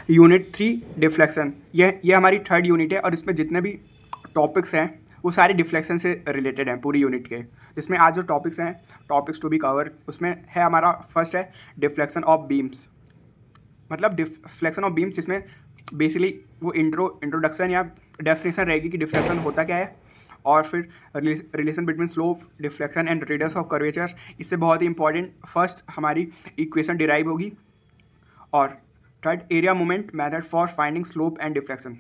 Unit 3 deflection, ये हमारी third unit है और इसमें जितने भी टॉपिक्स हैं वो सारे डिफ्लेक्शन से रिलेटेड हैं पूरी यूनिट के। जिसमें आज जो टॉपिक्स हैं, टॉपिक्स टू बी कवर, उसमें है हमारा फर्स्ट है डिफ्लेक्शन ऑफ बीम्स, मतलब डिफ्लेक्शन ऑफ बीम्स, जिसमें बेसिकली वो इंट्रोडक्शन या डेफिनेशन रहेगी कि डिफ्लेक्शन होता क्या है, और फिर relation between slope, deflection and radius of curvature. इससे बहुत ही इंपॉर्टेंट फर्स्ट हमारी इक्वेशन डिराइव होगी। और third area moment method for finding slope and deflection.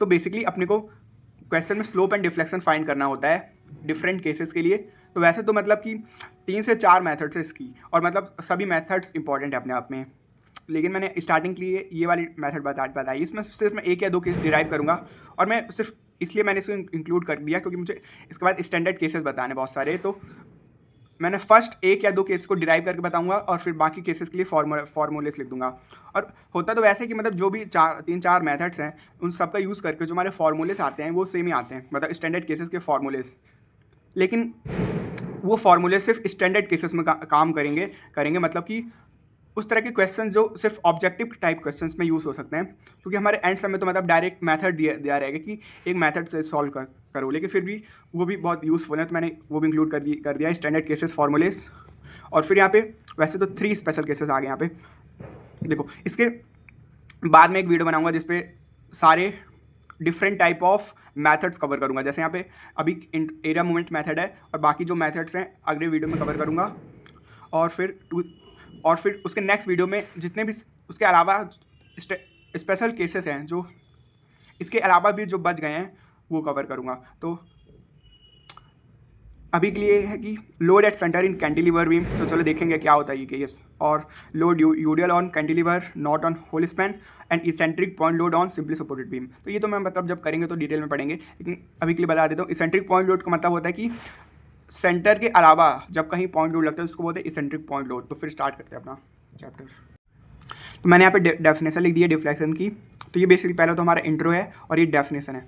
तो बेसिकली अपने को क्वेश्चन में स्लोप एंड डिफ्लेक्शन फाइंड करना होता है डिफरेंट केसेस के लिए। तो वैसे तो मतलब कि 3 से 4 मेथड्स है इसकी, और मतलब सभी मेथड्स इंपॉर्टेंट है अपने आप में, लेकिन मैंने स्टार्टिंग के लिए ये वाली मेथड बताई। इसमें सिर्फ मैं 1 या 2 केस डिराइव करूँगा, और मैं सिर्फ इसलिए मैंने इसको इंक्लूड कर दिया क्योंकि मुझे इसके बाद स्टैंडर्ड केसेस बताने बहुत सारे। तो मैंने फर्स्ट 1 या 2 केस को डिराइव करके बताऊंगा और फिर बाकी केसेस के लिए फॉर्मूलेस लिख दूंगा। और होता तो वैसे कि मतलब जो भी 3-4 मेथड्स हैं उन सब का यूज़ करके जो हमारे फॉर्मूलेस आते हैं वो सेम ही आते हैं, मतलब स्टैंडर्ड केसेस के फॉर्मूलेस। लेकिन वो फॉर्मूले सिर्फ स्टैंडर्ड केसेस में काम करेंगे मतलब कि उस तरह के क्वेश्चन जो सिर्फ ऑब्जेक्टिव टाइप क्वेश्चंस में यूज़ हो सकते हैं, क्योंकि हमारे एंड समय तो मतलब डायरेक्ट मेथड दिया रहेगा कि एक मेथड से सॉल्व करो, लेकिन फिर भी वो भी बहुत यूज़फुल है, तो मैंने वो भी इंक्लूड कर दिया स्टैंडर्ड केसेस फॉर्मूलेस। और फिर यहाँ पे वैसे तो 3 स्पेशल केसेस आ गए यहाँ पे। देखो इसके बाद में एक वीडियो बनाऊंगा जिसपे सारे different type of methods cover करूंगा। जैसे यहाँ पे अभी एरिया मूवमेंट मेथड है, और बाकी जो मेथड्स हैं अगले वीडियो में कवर करूंगा। और फिर उसके नेक्स्ट वीडियो में जितने भी उसके अलावा स्पेशल केसेस हैं जो इसके अलावा भी जो बच गए हैं वो कवर करूंगा। तो अभी के लिए है कि load at centre in cantilever beam, तो चलो देखेंगे क्या होता है ये केस। और load UDL on cantilever not on whole span and eccentric point load on simply supported beam. तो ये तो मैं मतलब जब करेंगे तो डिटेल में पढ़ेंगे, लेकिन अभी के लिए बता देता हूँ। इसेंट्रिक पॉइंट लोड का मतलब होता है कि सेंटर के अलावा जब कहीं पॉइंट लोड लगता है उसको बोलते हैं इसेंट्रिक पॉइंट लोड। तो फिर स्टार्ट करते हैं अपना चैप्टर। तो मैंने यहाँ पे डेफिनेशन लिख दी है डिफ्लेक्शन की। तो ये बेसिकली पहले तो हमारा इंट्रो है और ये डेफिनेशन है,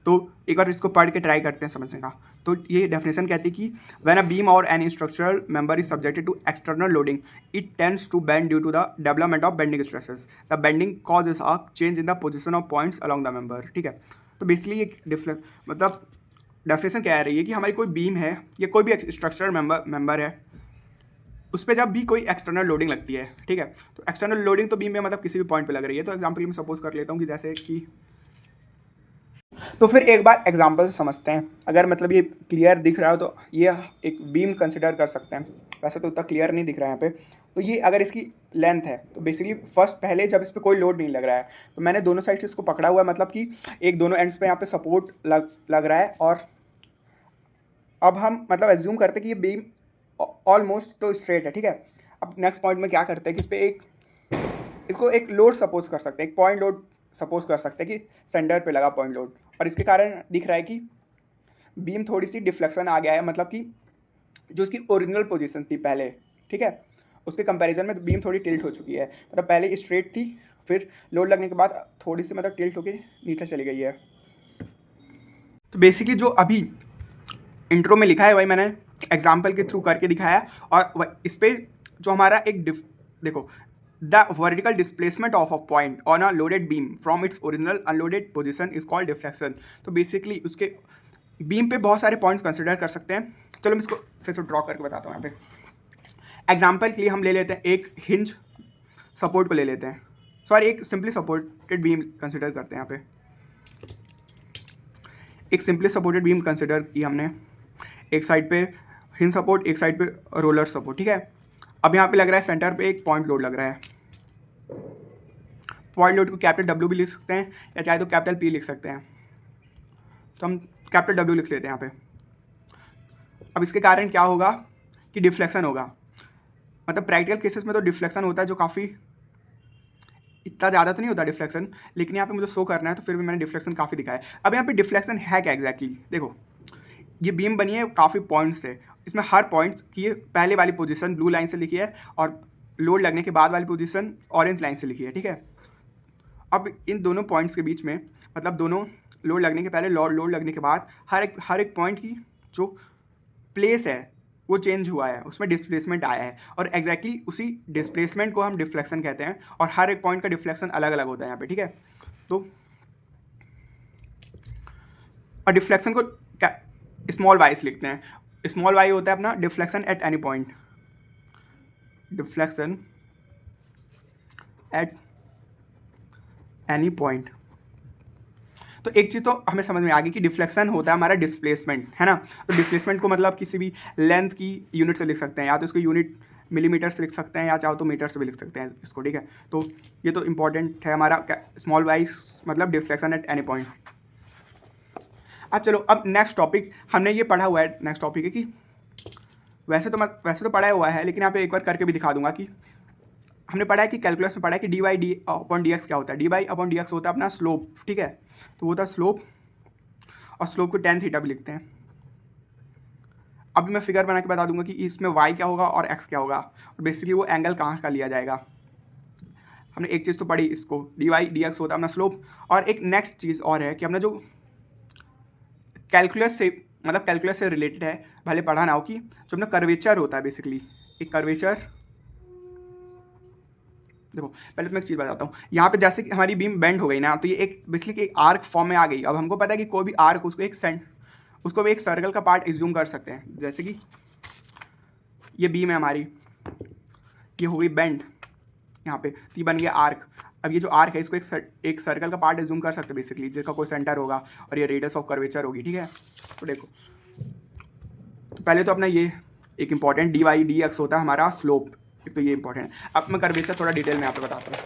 तो एक बार इसको पढ़ के ट्राई करते हैं समझने का। तो ये डेफिनेशन कहती है कि व्हेन अ बीम और any structural member is subjected to external loading it tends to bend due to the development of bending stresses. The bending causes a change in the position of points along the member. ठीक है, तो basically ये मतलब definition क्या है रही है कि हमारी कोई बीम है या कोई भी स्ट्रक्चरल मेंबर है, उस पर जब भी कोई एक्सटर्नल लोडिंग लगती है, ठीक है, तो एक्सटर्नल लोडिंग तो बीम में मतलब किसी भी पॉइंट पे लग रही है। तो एग्जांपल मैं सपोज कर लेता हूँ कि जैसे कि, तो फिर एक बार एग्जांपल से समझते हैं। अगर मतलब ये क्लियर दिख रहा हो तो ये एक बीम कंसिडर कर सकते हैं। वैसे तो उतना क्लियर नहीं दिख रहा है यहाँ पे। तो ये अगर इसकी लेंथ है तो बेसिकली फर्स्ट पहले जब इस पर कोई लोड नहीं लग रहा है तो मैंने दोनों साइड से इसको पकड़ा हुआ है, मतलब कि एक दोनों एंड्स पे यहाँ पे सपोर्ट लग रहा है। और अब हम मतलब एज्यूम करते हैं कि ये बीम ऑलमोस्ट तो स्ट्रेट है, ठीक है। अब नेक्स्ट पॉइंट में क्या करते हैं कि इस पर इसको एक लोड सपोज कर सकते हैं, एक पॉइंट लोड सपोज कर सकते हैं कि सेंटर पे लगा पॉइंट लोड, और इसके कारण दिख रहा है कि बीम थोड़ी सी डिफ्लेक्शन आ गया है, मतलब कि जो उसकी ओरिजिनल पोजीशन थी पहले, ठीक है, उसके कंपैरिजन में बीम थोड़ी टिल्ट हो चुकी है। मतलब पहले स्ट्रेट थी, फिर लोड लगने के बाद थोड़ी सी मतलब टिल्ट होकर नीचे चली गई है। तो बेसिकली जो अभी इंट्रो में लिखा है वही मैंने एग्जाम्पल के थ्रू करके दिखाया। और इस पर जो हमारा एक देखो, the vertical displacement of a point on a loaded beam from its original unloaded position is called deflection. तो बेसिकली उसके बीम पे बहुत सारे पॉइंट्स कंसिडर कर सकते हैं। चलो मैं इसको फिर से ड्रॉ करके बताता हूँ। यहाँ पे एग्जाम्पल के लिए हम ले लेते हैं एक हिंज सपोर्ट को ले लेते हैं, सॉरी एक सिंपली सपोर्टेड बीम कंसिडर करते हैं। यहाँ पे एक सिंपली सपोर्टेड बीम कंसिडर की हमने, एक साइड पे हिंज सपोर्ट, एक साइड पे रोलर सपोर्ट, ठीक है। अब यहाँ पे लग रहा है सेंटर पे एक पॉइंट लोड लग रहा है। पॉइंट लोड को कैपिटल डब्ल्यू भी लिख सकते हैं या चाहे तो कैपिटल पी लिख सकते हैं। तो हम कैपिटल डब्ल्यू लिख लेते हैं यहाँ पे। अब इसके कारण क्या होगा कि डिफ्लेक्शन होगा। मतलब प्रैक्टिकल केसेस में तो डिफ्लेक्शन होता है जो काफ़ी इतना ज़्यादा तो नहीं होता डिफ्लेक्शन, लेकिन यहाँ पे मुझे शो करना है तो फिर भी मैंने डिफ्लेक्शन काफ़ी दिखाया है। अब यहाँ पे डिफ्लेक्शन है क्या एग्जैक्टली, देखो ये बीम बनी है काफ़ी पॉइंट्स से, इसमें हर पॉइंट्स की पहले वाली पोजीशन ब्लू लाइन से लिखी है और लोड लगने के बाद वाली पोजीशन ऑरेंज लाइन से लिखी है, ठीक है। अब इन दोनों पॉइंट्स के बीच में, मतलब दोनों लोड लगने के पहले लोड लगने के बाद हर एक पॉइंट की जो प्लेस है वो चेंज हुआ है, उसमें डिस्प्लेसमेंट आया है, और एग्जैक्टली उसी डिस्प्लेसमेंट को हम डिफ्लेक्शन कहते हैं, और हर एक पॉइंट का डिफ्लेक्शन अलग अलग होता है यहाँ पे, ठीक है। तो और डिफ्लेक्शन को स्मॉल वाई से लिखते हैं। स्मॉल वाई होता है अपना deflection at any point, deflection at any point. तो एक चीज़ तो हमें समझ में आ गई कि डिफ्लेक्शन होता है हमारा डिस्प्लेसमेंट, है ना। तो डिस्प्लेसमेंट को मतलब किसी भी लेंथ की यूनिट से लिख सकते हैं, या तो इसको यूनिट मिलीमीटर से लिख सकते हैं, या चाहो तो मीटर से भी लिख सकते हैं इसको, ठीक है। तो ये तो इंपॉर्टेंट है हमारा स्मॉल वाइज मतलब डिफ्लेक्शन एट एनी पॉइंट। अब चलो, अब नेक्स्ट टॉपिक हमने ये पढ़ा हुआ है, नेक्स्ट टॉपिक है कि वैसे तो पढ़ा हुआ है, लेकिन यहाँ पे एक बार करके भी दिखा दूंगा कि हमने पढ़ा है कि कैलकुलस में पढ़ा है कि D y d upon D x क्या होता है। D Y upon D x होता है अपना स्लोप, ठीक है। तो वो होता है स्लोप, और स्लोप को tan थीटा भी लिखते हैं। अभी मैं फिगर बना के बता दूंगा कि इसमें y क्या होगा और x क्या होगा, और बेसिकली वो एंगल कहाँ का लिया जाएगा। हमने एक चीज़ तो पढ़ी, इसको डी वाई डी एक्स होता है अपना स्लोप। और एक नेक्स्ट चीज़ और है कि हमने जो कैलकुलस से मतलब कैलकुलस से रिलेटेड है, भले पढ़ा ना हो, कि जो अपना कर्वेचर होता है बेसिकली एक कर्वेचर। देखो पहले तो मैं एक चीज़ बताता हूँ, यहाँ पे जैसे कि हमारी बीम बेंड हो गई ना, तो ये एक बेसिकली एक आर्क फॉर्म में आ गई। अब हमको पता है कि कोई भी आर्क उसको भी एक सर्कल का पार्ट एज्यूम कर सकते हैं। जैसे कि ये बीम है हमारी, ये हो गई बेंड यहाँ पे, तो ये बन गया आर्क। अब ये जो आर्क है इसको एक सर्कल का पार्ट एज्यूम कर सकते हैं बेसिकली, जिसका कोई सेंटर होगा और ये रेडियस ऑफ कर्वेचर होगी, ठीक है। तो देखो, तो पहले तो अपना ये एक important d y d x होता है हमारा स्लोप, तो ये इंपॉर्टेंट है। अब मैं कर्वेचर थोड़ा डिटेल में यहाँ पे बताता हूँ।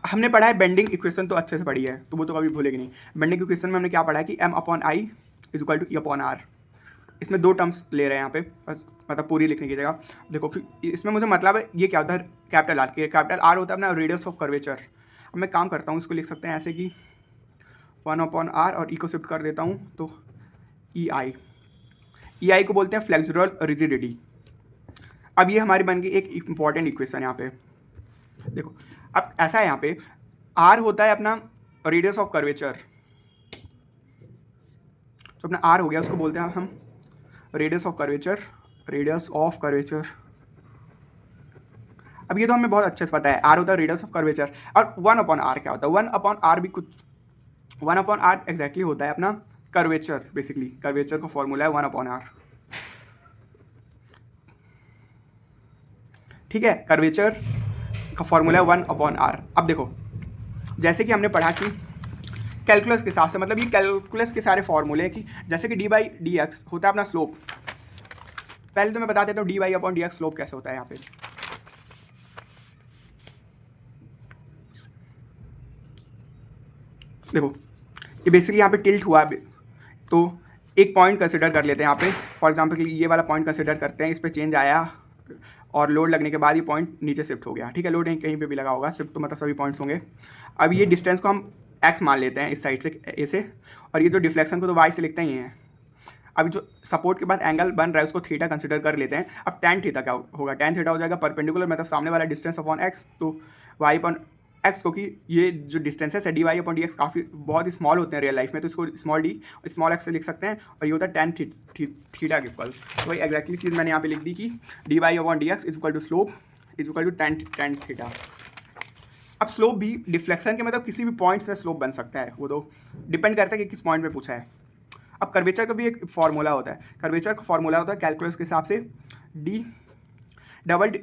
हमने पढ़ा है बेंडिंग इक्वेशन, तो अच्छे से पढ़ी है, तो वो तो कभी भूलेगी नहीं। बेंडिंग इक्वेशन में हमने क्या पढ़ा है कि m upon I is equal to E upon R. इसमें दो टर्म्स ले रहे हैं यहाँ पे, बस मतलब पूरी लिखने की जगह। देखो कि इसमें मुझे मतलब है ये क्या होता है, कैपिटल आर के, कैपिटल आर होता है अपना रेडियस ऑफ कर्वेचर। अब मैं काम करता हूँ, इसको लिख सकते हैं ऐसे कि 1 अपॉन आर, और ई को शिफ्ट कर देता हूँ तो ई आई को बोलते हैं फ्लेक्सुरल रिजिडिटी। अब ये हमारी बन गई एक इंपॉर्टेंट इक्वेशन यहाँ पे। देखो अब ऐसा है, यहाँ पे आर होता है अपना रेडियस ऑफ कर्वेचर, तो अपना आर हो गया, उसको बोलते हैं हम radius of curvature, radius of curvature. अब ये तो हमें बहुत अच्छे से पता है, आर होता है रेडियस ऑफ कर्वेचर। और 1 अपॉन आर क्या होता है, 1 अपॉन आर भी कुछ 1 अपॉन आर एग्जैक्टली होता है अपना कर्वेचर। बेसिकली कर्वेचर का फॉर्मूला है 1 अपॉन आर, ठीक है। कर्वेचर का फॉर्मूला है 1 अपॉन आर। अब देखो, जैसे कि हमने पढ़ा कि कैलकुलस के हिसाब से, मतलब ये कैलकुलस के सारे फॉर्मूले हैं कि जैसे कि डी बाई डी एक्स होता है अपना स्लोप। पहले तो मैं बता देता हूँ d Y upon D x slope कैसे होता है। यहाँ पे देखो, ये बेसिकली यहाँ पे टिल्ट हुआ है, तो एक पॉइंट कंसिडर कर लेते हैं यहाँ पे। फॉर एग्जांपल ये वाला पॉइंट कंसिडर करते हैं, इस पर चेंज आया और लोड लगने के बाद ये पॉइंट नीचे शिफ्ट हो गया, ठीक है। लोड कहीं पे भी लगा होगा, शिफ्ट तो मतलब सभी पॉइंट्स होंगे। अब ये डिस्टेंस को हम एक्स मान लेते हैं इस साइड से ए से, और ये जो डिफ्लेक्शन को तो वाई से लिखते ही हैं। अब जो सपोर्ट के बाद एंगल बन रहा है उसको थीटा कंसिडर कर लेते हैं। अब टैन थीटा क्या होगा, टैन थीटा हो जाएगा परपेंडिकुलर, मतलब सामने वाला डिस्टेंस अपॉन एक्स, तो वाई अपॉन एक्स, क्योंकि ये जो डिस्टेंसेस है d Y upon D x काफ़ी बहुत ही स्मॉल होते हैं रियल लाइफ में, तो इसको स्मॉल डी और स्मॉल एक्स से लिख सकते हैं। और ये होता है टैन थीटा के इक्वल। तो वही एग्जैक्टली चीज़ मैंने यहाँ पे लिख दी कि D Y upon D x is equal to slope is equal to tan theta. अब स्लोप भी डिफ्लेक्शन के मतलब किसी भी पॉइंट्स में स्लोप बन सकता है, वो तो डिपेंड करता है कि किस पॉइंट में पूछा है। अब कर्वेचर का भी एक फॉर्मूला होता है, कर्वेचर का फॉर्मूला होता है कैलकुलस के हिसाब से d double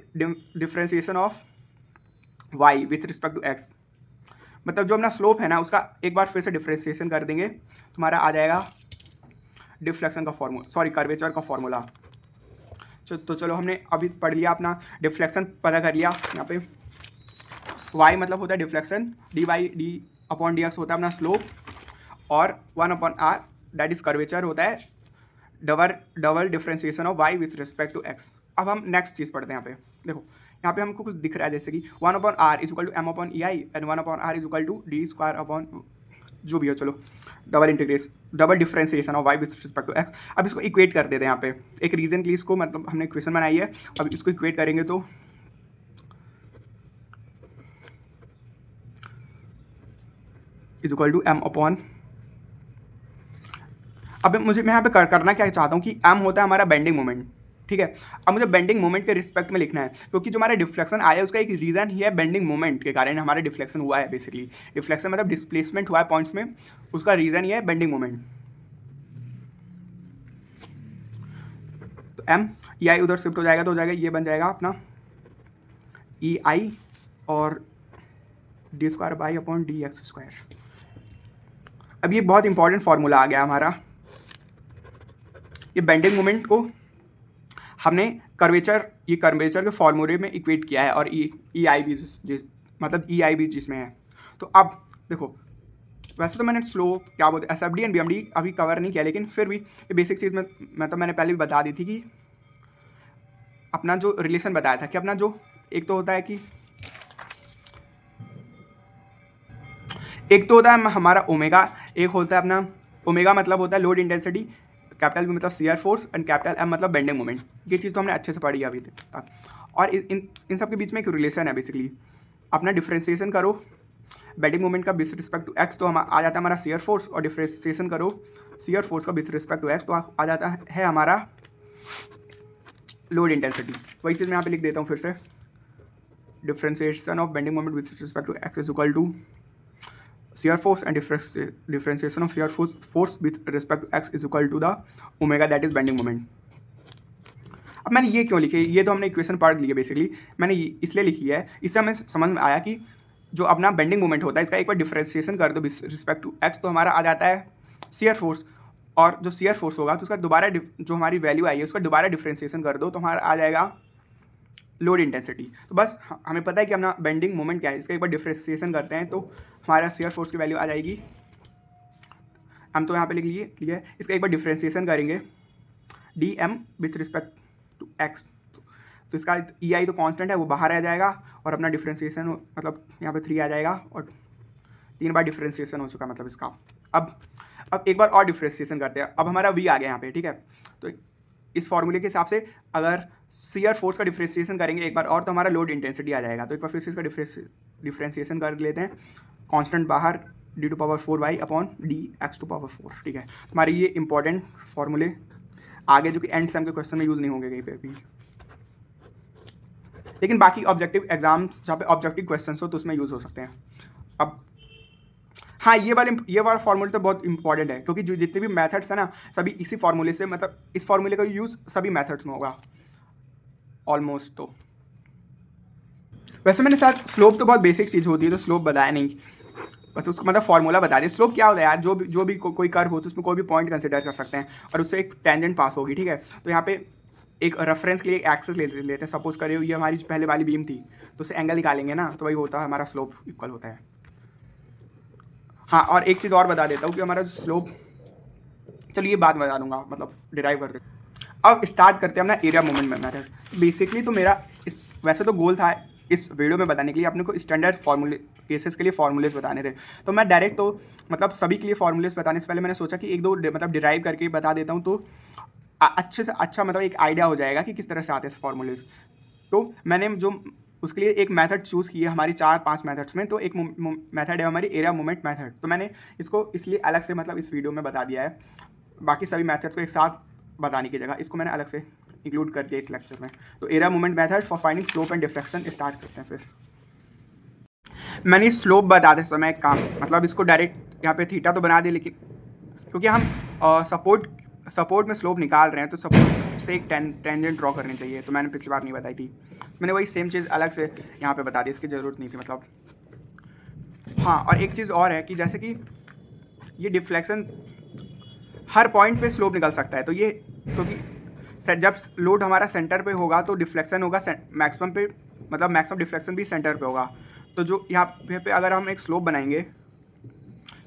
differentiation of y with respect to x. मतलब जो अपना स्लोप है ना, उसका एक बार फिर से डिफ्रेंसिएशन कर देंगे, तुम्हारा आ जाएगा डिफ्लेक्शन का फॉर्मूला, सॉरी कर्वेचर का फॉर्मूला। तो चलो हमने अभी पढ़ लिया, अपना डिफ्लेक्शन पता कर लिया। यहाँ पे y मतलब होता है deflection, d y d upon D x होता है अपना स्लोप, और 1 upon R that is curvature होता है double differentiation of y with respect to x। अब हम नेक्स्ट चीज़ पढ़ते हैं। यहाँ पे देखो, यहाँ पे हमको कुछ दिख रहा है, जैसे कि 1 upon R is equal to M upon E I and 1 upon R is equal to d square upon जो भी हो, चलो double differentiation of y with respect to x। अब इसको इक्वेट कर देते हैं यहाँ पे एक रीजन के लिए, इसको मतलब हमने इक्वेशन बनाई है, अब इसको इक्वेट करेंगे तो is equal to M upon, अब मैं यहाँ पे करना क्या चाहता हूँ कि एम होता है हमारा बेंडिंग मोमेंट, ठीक है। अब मुझे बेंडिंग मोमेंट के रिस्पेक्ट में लिखना है, क्योंकि जो हमारा डिफ्लेक्शन आया उसका एक रीज़न ही है बेंडिंग मोमेंट के कारण हमारा डिफ्लेक्शन हुआ है। बेसिकली डिफ्लेक्शन मतलब डिस्प्लेसमेंट हुआ है पॉइंट्स में, उसका रीज़न ही है बेंडिंग मोमेंट। तो एम ई आई उधर शिफ्ट हो जाएगा तो हो जाएगा ये बन जाएगा अपना ई आई और D square by upon D x square. अब ये बहुत इंपॉर्टेंट फार्मूला आ गया हमारा। ये बेंडिंग मोमेंट को हमने ये कर्वेचर के फॉर्मूले में इक्वेट किया है और ई आई भी मतलब ई आई भी जिसमें है। तो अब देखो, वैसे तो मैंने स्लोप क्या बोलते S F D and B M D अभी कवर नहीं किया, लेकिन फिर भी ये बेसिक चीज़ में मतलब मैंने पहले भी बता दी थी कि अपना जो रिलेशन बताया था कि अपना जो एक तो होता है हमारा ओमेगा, एक होता है अपना ओमेगा मतलब होता है लोड इंटेंसिटी, कैपिटल बी मतलब shear force and capital M मतलब बेंडिंग मोमेंट। ये चीज़ तो हमने अच्छे से पढ़ी है अभी तक। और इन सब के बीच में एक रिलेशन है। बेसिकली अपना डिफ्रेंसिएशन करो बेंडिंग मोमेंट का विथ रिस्पेक्ट टू एक्स तो हम आ जाता है हमारा शियर फोर्स, और डिफ्रेंसिएशन करो शियर फोर्स का विथ रिस्पेक्ट टू एक्स तो आ जाता है हमारा लोड इंटेंसिटी। वही चीज़ मैं यहाँ पे लिख देता हूँ फिर से, differentiation of bending moment with respect to x is equal to shear force and differentiation of shear force with respect to x is equal to the omega that is bending moment। अब मैंने ये क्यों लिखी, ये तो हमने equation पढ़ ली है। बेसिकली मैंने इसलिए लिखी है, इससे हमें समझ में आया कि जो अपना बेंडिंग मोमेंट होता है इसका एक बार डिफ्रेंसिएशन कर दो विथ रिस्पेक्ट टू एक्स तो हमारा आ जाता है शियर फोर्स, और जो शियर फोर्स होगा तो उसका दोबारा जो हमारी वैल्यू आई है उसका दोबारा डिफ्रेंसिएशन कर दो तो हमारा आ जाएगा लोड इंटेंसिटी। तो बस हमें पता है कि अपना बेंडिंग मोमेंट क्या है, इसका एक बार डिफ्रेंसिएशन करते हैं तो हमारा शियर फोर्स की वैल्यू आ जाएगी। हम तो यहाँ पे लिख लिए इसका एक बार डिफ्रेंसिएशन करेंगे d M with respect to x, तो इसका ई आई तो कांस्टेंट है वो बाहर आ जाएगा, और अपना डिफ्रेंसिएशन मतलब यहाँ पे 3 आ जाएगा, और 3 बार डिफ्रेंसिएशन हो चुका मतलब इसका। अब एक बार और डिफ्रेंसिएशन करते हैं। अब हमारा वी आ गया यहाँ पे, ठीक है। तो इस फॉर्मूले के हिसाब से अगर शियर फोर्स का डिफ्रेंसिएशन करेंगे एक बार और तो हमारा लोड इंटेंसिटी आ जाएगा। तो एक बार फिर से इसका डिफ्रेंसिएशन कर लेते हैं, कांस्टेंट बाहर d to power 4 y upon D x to power 4, ठीक है। हमारे ये इंपॉर्टेंट फॉर्मूले आगे जो कि एंड सेम के क्वेश्चन में यूज़ नहीं होंगे कहीं पे भी, लेकिन बाकी ऑब्जेक्टिव एग्जाम्स जहाँ पे ऑब्जेक्टिव क्वेश्चन हो तो उसमें यूज़ हो सकते हैं। अब हाँ, ये वाला फॉर्मूला तो बहुत इंपॉर्टेंट है, क्योंकि जो जितने भी मेथड्स हैं ना सभी इसी फॉर्मूले से, मतलब इस फॉर्मूले का यूज़ सभी मेथड्स में होगा ऑलमोस्ट। तो वैसे मैंने साथ स्लोप तो बहुत बेसिक चीज़ होती है तो स्लोप बताया नहीं, बस उसको मतलब फॉर्मूला बता दिया। स्लोप क्या होता है यार, जो भी कोई कर्व हो तो उसमें कोई भी पॉइंट कंसिडर कर सकते हैं और उससे एक टेंजेंट पास होगी, ठीक है। तो यहाँ पे एक रेफरेंस के लिए एक्सेस लेते हैं, सपोज करिए ये हमारी पहले वाली बीम थी तो उससे एंगल निकालेंगे ना, तो वही होता है हमारा स्लोप इक्वल होता है। हाँ, और एक चीज़ और बता देता हूँ कि हमारा स्लोप, चलिए ये बात बता दूंगा मतलब डिराइव करते। अब स्टार्ट करते हैं अपना एरिया मोमेंट मेथड। बेसिकली तो मेरा वैसे तो गोल था इस वीडियो में बताने के लिए अपने को स्टैंडर्ड फार्मूले केसेस के लिए फार्मूलेज बताने थे, तो मैं डायरेक्ट तो मतलब सभी के लिए फार्मूलेज बताने से पहले मैंने सोचा कि एक दो मतलब डिराइव करके बता देता हूँ, तो अच्छे से अच्छा मतलब एक आइडिया हो जाएगा कि किस तरह से आते हैं फार्मूलेज। तो मैंने जो उसके लिए एक मेथड चूज़ की है हमारी 4-5 मेथड्स में, तो एक मेथड है हमारी एरिया मोमेंट मेथड। तो मैंने इसको इसलिए अलग से मतलब इस वीडियो में बता दिया है, बाकी सभी मेथड्स को एक साथ बताने की जगह इसको मैंने अलग से इंक्लूड कर दिया इस लेक्चर में। तो area moment method for finding slope and deflection start करते हैं। फिर मैंने स्लोप बताते समय एक काम मतलब इसको डायरेक्ट यहाँ पे थीटा तो बना दिया, लेकिन क्योंकि हम सपोर्ट में स्लोप निकाल रहे हैं तो सपोर्ट से एक टेंजेंट ड्रॉ करनी चाहिए, तो मैंने पिछली बार नहीं बताई थी, मैंने वही सेम चीज़ अलग से यहाँ पे बता दी, इसकी ज़रूरत नहीं थी मतलब। हाँ, और एक चीज़ और है कि जैसे कि ये डिफ्लेक्शन हर पॉइंट पे स्लोप निकल सकता है, तो ये क्योंकि जब लोड हमारा सेंटर पे होगा तो डिफ्लेक्शन होगा मैक्सिमम पे, मतलब मैक्सिमम डिफ्लेक्शन भी सेंटर पे होगा। तो जो यहाँ पे अगर हम एक स्लोप बनाएंगे,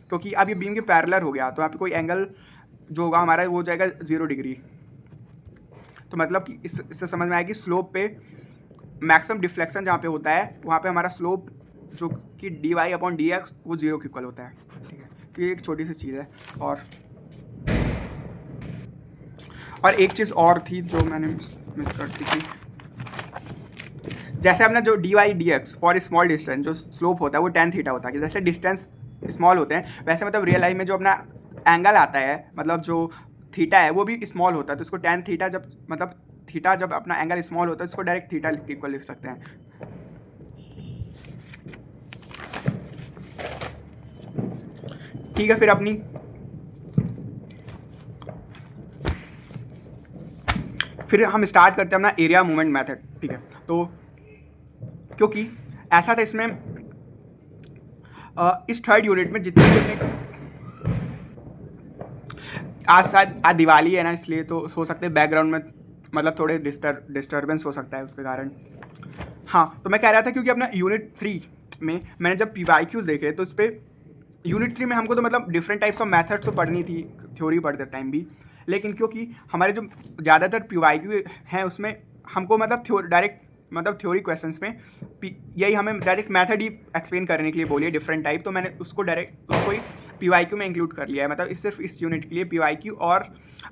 क्योंकि अब ये बीम के पैरेलल हो गया तो यहाँ पे कोई एंगल जो होगा हमारा वो हो जाएगा 0 डिग्री। तो मतलब कि इससे समझ में आएगा कि स्लोप पे मैक्सिमम डिफ्लेक्शन जहाँ पे होता है वहाँ पे हमारा स्लोप जो कि dy अपॉन dx वो 0 के इक्वल होता है, ठीक है। तो ये एक छोटी सी चीज़ है। और एक चीज़ और थी जो मैंने मिस कर दी थी, जैसे अपना जो dy dx for small distance जो स्लोप होता है वो tan थीटा होता है। कि जैसे डिस्टेंस स्मॉल होते हैं वैसे मतलब रियल लाइफ में जो अपना एंगल आता है मतलब जो थीटा है वो भी स्मॉल होता है, तो इसको tan थीटा जब मतलब थीटा जब अपना एंगल स्मॉल होता है इसको डायरेक्ट थीटा इक्वल लिख सकते हैं। ठीक है, फिर हम स्टार्ट करते हैं अपना एरिया मूवमेंट मेथड। ठीक है, तो क्योंकि ऐसा था इसमें इस थर्ड यूनिट में जितने भी आज शायद आज दिवाली है ना, इसलिए तो हो सकते हैं बैकग्राउंड में मतलब थोड़े डिस्टर्बेंस हो सकता है उसके कारण। हाँ, तो मैं कह रहा था क्योंकि अपना यूनिट 3 में मैंने जब PYQs देखे तो उस पर यूनिट 3 में हमको तो मतलब डिफरेंट टाइप्स ऑफ मेथड्स तो पढ़नी थी थ्योरी पढ़ते टाइम भी, लेकिन क्योंकि हमारे जो ज़्यादातर PYQ हैं उसमें हमको मतलब डायरेक्ट मतलब थ्योरी क्वेश्चंस में यही हमें डायरेक्ट मेथड ही एक्सप्लेन करने के लिए बोलिए डिफरेंट टाइप, तो मैंने उसको डायरेक्ट उसको ही PYQ में इंक्लूड कर लिया है। मतलब सिर्फ इस यूनिट के लिए PYQ और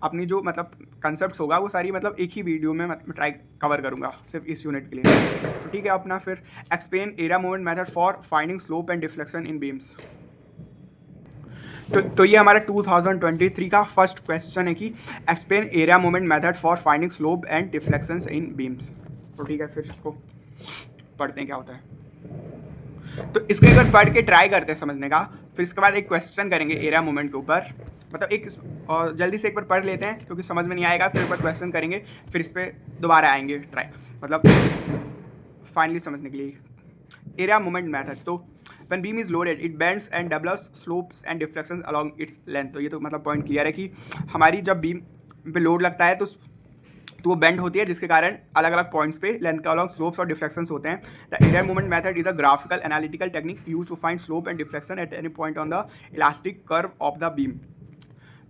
अपनी जो मतलब कंसेप्ट होगा वो सारी मतलब एक ही वीडियो में मतलब ट्राई कवर करूँगा सिर्फ इस यूनिट के लिए। तो ठीक है, अपना फिर explain area movement method for finding slope and deflection in beams. तो ये हमारा 2023 का फर्स्ट क्वेश्चन है कि explain area movement method for finding slope and deflections in beams. तो ठीक है, फिर इसको पढ़ते हैं क्या होता है। तो इसको एक बार पढ़ के ट्राई करते हैं समझने का, फिर इसके बाद एक क्वेश्चन करेंगे एरिया मूवमेंट के ऊपर। मतलब एक और जल्दी से एक बार पढ़ लेते हैं क्योंकि समझ में नहीं आएगा, फिर एक बार क्वेश्चन करेंगे, फिर इस पर दोबारा आएंगे ट्राई मतलब फाइनली समझने के लिए। एरिया मूवमेंट मेथड, तो when beam is loaded it bends and develops slopes and deflections along its length। तो ये तो मतलब पॉइंट क्लियर है कि हमारी जब बीम पे लोड लगता है तो वो बेंड होती है जिसके कारण अलग अलग पॉइंट्स पे लेंथ का अलॉन्ग स्लोप्स और डिफ्लेक्शंस होते हैं। The area movement method is a graphical analytical technique use to find slope and deflection at any point on the elastic curve of the beam.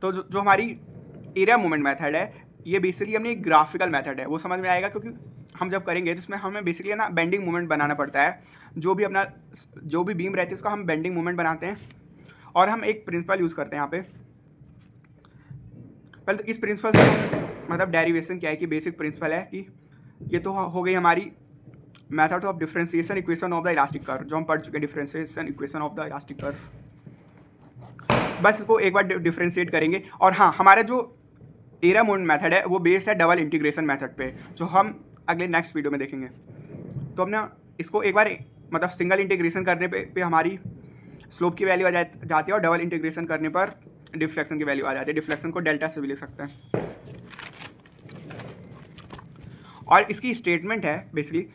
तो जो हमारी एरिया मूवमेंट मेथड है ये basically अपनी एक ग्राफिकल मेथड है, वो समझ में आएगा क्योंकि हम जब करेंगे तो उसमें हमें बेसिकली ना बेंडिंग मूवमेंट बनाना पड़ता है। जो भी बीम रहती है उसका हम बेंडिंग मूवमेंट बनाते हैं और हम एक प्रिंसिपल यूज़ करते हैं यहाँ पे। पहले तो इस प्रिंसिपल से मतलब डेरिवेशन क्या है कि बेसिक प्रिंसिपल है कि ये तो हो गई हमारी method of differentiation equation of the elastic curve, जो हम पढ़ चुके हैं differentiation equation of the elastic curve. बस इसको एक बार डिफरेंशिएट करेंगे। और हाँ, हमारा जो एरिया मूवमेंट मेथड है वो बेस है डबल इंटीग्रेशन मेथड पे, जो हम अगले नेक्स्ट वीडियो में देखेंगे। तो हमने इसको एक बार मतलब सिंगल इंटीग्रेशन करने पे हमारी स्लोप की वैल्यू आ जाती है और डबल इंटीग्रेशन करने पर डिफ्लेक्शन की वैल्यू आ जाती है। डिफ्लेक्शन को डेल्टा से भी लिख सकते हैं। और इसकी स्टेटमेंट है बेसिकली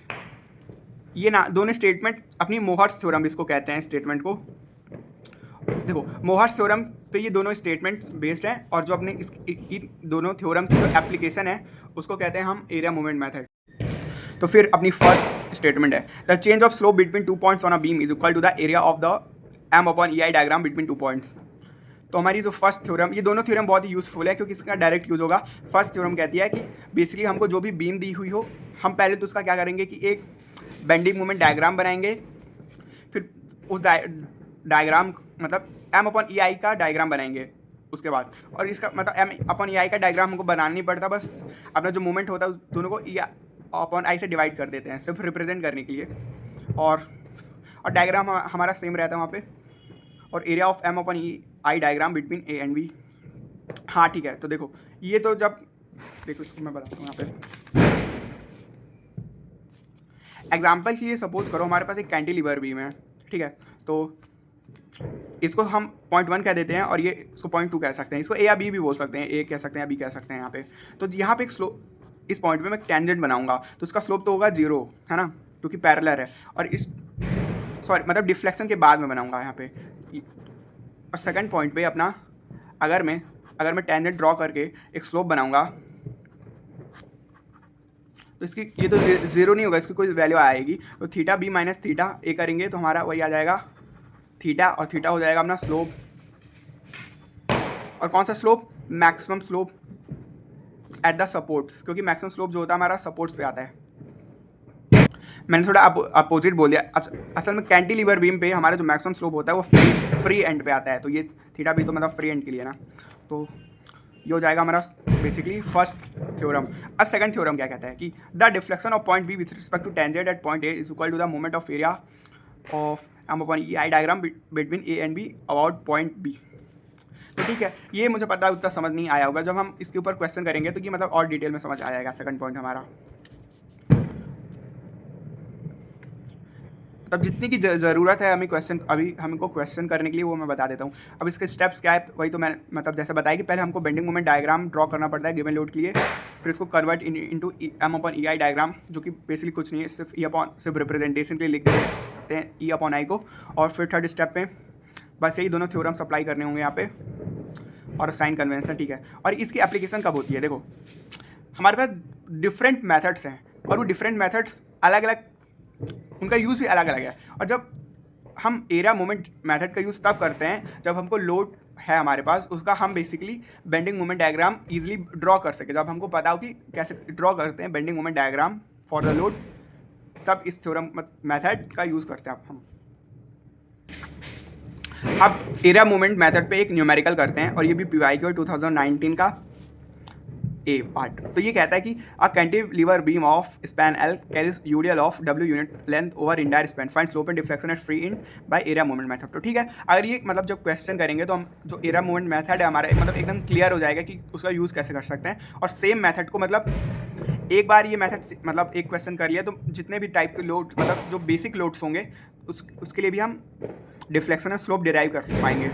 ये ना, दोनों स्टेटमेंट अपनी मोहर्स थ्योरम इसको कहते हैं स्टेटमेंट को। देखो मोहर्स थ्योरम पे ये दोनों स्टेटमेंट्स बेस्ड हैं और जो अपने इन दोनों थ्योरम की जो एप्लीकेशन है उसको कहते हैं हम एरिया मूवमेंट मेथड। तो फिर अपनी फर्स्ट स्टेटमेंट है the change of slope between 2 points on a beam is equal to the area of the M/EI diagram between 2 points. तो हमारी जो फर्स्ट थ्योरम, ये दोनों थ्योरम बहुत ही यूजफुल है क्योंकि इसका डायरेक्ट यूज़ होगा। फर्स्ट थ्योरम कहती है कि बेसिकली हमको जो भी बीम दी हुई हो हम पहले तो उसका क्या करेंगे कि एक बेंडिंग मूवमेंट डायग्राम बनाएंगे, फिर उस डायग्राम मतलब M/EI का डायग्राम बनाएंगे उसके बाद। और इसका मतलब M/EI का डायग्राम हमको बनाना नहीं पड़ता, बस अपना जो मूवमेंट होता है उस दोनों को E/I से डिवाइड कर देते हैं सिर्फ रिप्रेजेंट करने के लिए। और डायग्राम हमारा सेम रहता है वहाँ पे। और area of M/EI diagram between A and B। हाँ ठीक है, तो देखो ये तो जब देखो इसको मैं बताता हूँ यहाँ पे एग्जाम्पल के लिए सपोज करो हमारे पास एक कैंटिलीवर बीम है, ठीक है। तो इसको हम पॉइंट 1 कह देते हैं और ये इसको पॉइंट 2 कह सकते हैं। इसको A या B भी बोल सकते हैं, A कह सकते हैं या B कह सकते हैं यहाँ पे। तो यहाँ पे एक स्लोप, इस पॉइंट पे मैं टेंजेंट बनाऊंगा तो उसका स्लोप तो होगा 0, है ना, क्योंकि पैरेलल है। और इस सॉरी मतलब डिफ्लेक्शन के बाद में बनाऊंगा यहाँ पे। और सेकंड पॉइंट पे अपना अगर मैं टेंजेंट ड्रॉ करके एक स्लोप बनाऊंगा तो इसकी ये तो 0 नहीं होगा, इसकी कोई वैल्यू आएगी। तो theta B minus theta A करेंगे तो हमारा वही आ जाएगा थीटा, और थीटा हो जाएगा अपना स्लोप। और कौन सा slope? Maximum slope at the supports, क्योंकि मैक्सिमम स्लोप जो होता है हमारा सपोर्ट्स पे आता है। मैंने थोड़ा अपोजिट बोल दिया। असल में कैंटिलीवर बीम पे हमारा जो मैक्सिमम स्लोप होता है वो फ्री एंड पे आता है। तो ये थीटा भी तो मतलब फ्री एंड के लिए ना। तो ये हो जाएगा हमारा बेसिकली फर्स्ट थ्योरम। अब सेकंड थ्योरम क्या कहता है कि the deflection of point B with respect to tangent at point A is equal to the moment of area of M/EI diagram between A and B about point B. तो ठीक है, ये मुझे पता है उतना समझ नहीं आया होगा। जब हम इसके ऊपर क्वेश्चन करेंगे तो ये मतलब और डिटेल में समझ आ जाएगा। सेकंड पॉइंट हमारा, तब जितनी की ज़रूरत है हमें क्वेश्चन, अभी हमको क्वेश्चन करने के लिए, वो मैं बता देता हूँ। अब इसके स्टेप्स क्या है, वही तो मैं मतलब जैसे बताया कि पहले हमको बेंडिंग मोमेंट डायग्राम ड्रॉ करना पड़ता है गिवन लोड के लिए, फिर इसको convert into M upon E I diagram, जो कि बेसिकली कुछ नहीं है, सिर्फ ई अपॉन सिर्फ रिप्रेजेंटेशन के लिए लिख देते हैं ई अपॉन आई को। और फिर थर्ड स्टेप में बस यही दोनों थ्योरम्स अप्लाई करने होंगे यहाँ पे, और साइन कन्वेंशन, ठीक है। और इसकी एप्लीकेशन कब होती है, देखो हमारे पास डिफरेंट मेथड्स हैं, और वो डिफरेंट मेथड्स अलग अलग, उनका यूज़ भी अलग अलग है। और जब हम एरिया मोमेंट मेथड का यूज़ तब करते हैं जब हमको लोड है हमारे पास, उसका हम basically bending moment diagram easily draw कर सके। जब हमको पता हो कि कैसे ड्रॉ करते हैं bending moment diagram for the load, तब इस थ्योरम मेथड का यूज़ करते हैं हम। अब एरिया मोमेंट मेथड पे एक न्यूमेरिकल करते हैं, और ये भी PYQ 2019 का ए पार्ट। तो ये कहता है कि a cantilever beam of span L carries UDL of W unit length over entire span, find slope and deflection at free in by area moment method. तो ठीक है, अगर ये मतलब जब क्वेश्चन करेंगे तो हम जो एरिया मोमेंट मेथड है हमारा मतलब एकदम क्लियर हो जाएगा कि उसका यूज़ कैसे कर सकते हैं। और सेम मेथड को मतलब एक बार ये मेथड मतलब एक क्वेश्चन कर लिया तो जितने भी टाइप के लोड मतलब जो बेसिक लोड्स होंगे उसके लिए भी हम डिफ्लेक्शन और स्लोप डिराइव कर पाएंगे।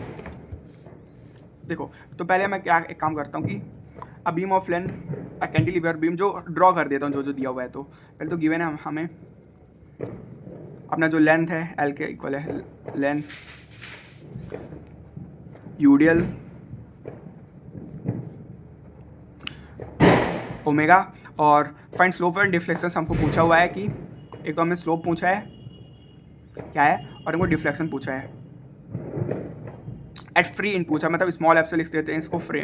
देखो तो पहले मैं क्या एक काम करता हूँ कि a beam of length a cantilever beam जो ड्रॉ कर देता हूँ जो जो दिया हुआ है। तो पहले तो गिवन है हमें अपना जो लेंथ है एल के इक्वल है लेंथ यूडियल ओमेगा, और फाइंड स्लोप एंड डिफ्लेक्शन हमको पूछा हुआ है कि एक तो हमें स्लोप पूछा है क्या है, और हमको डिफ्लेक्शन पूछा है। एट फ्री एंड पूछा, मतलब स्मॉल एफ से लिख देते हैं इसको फ्री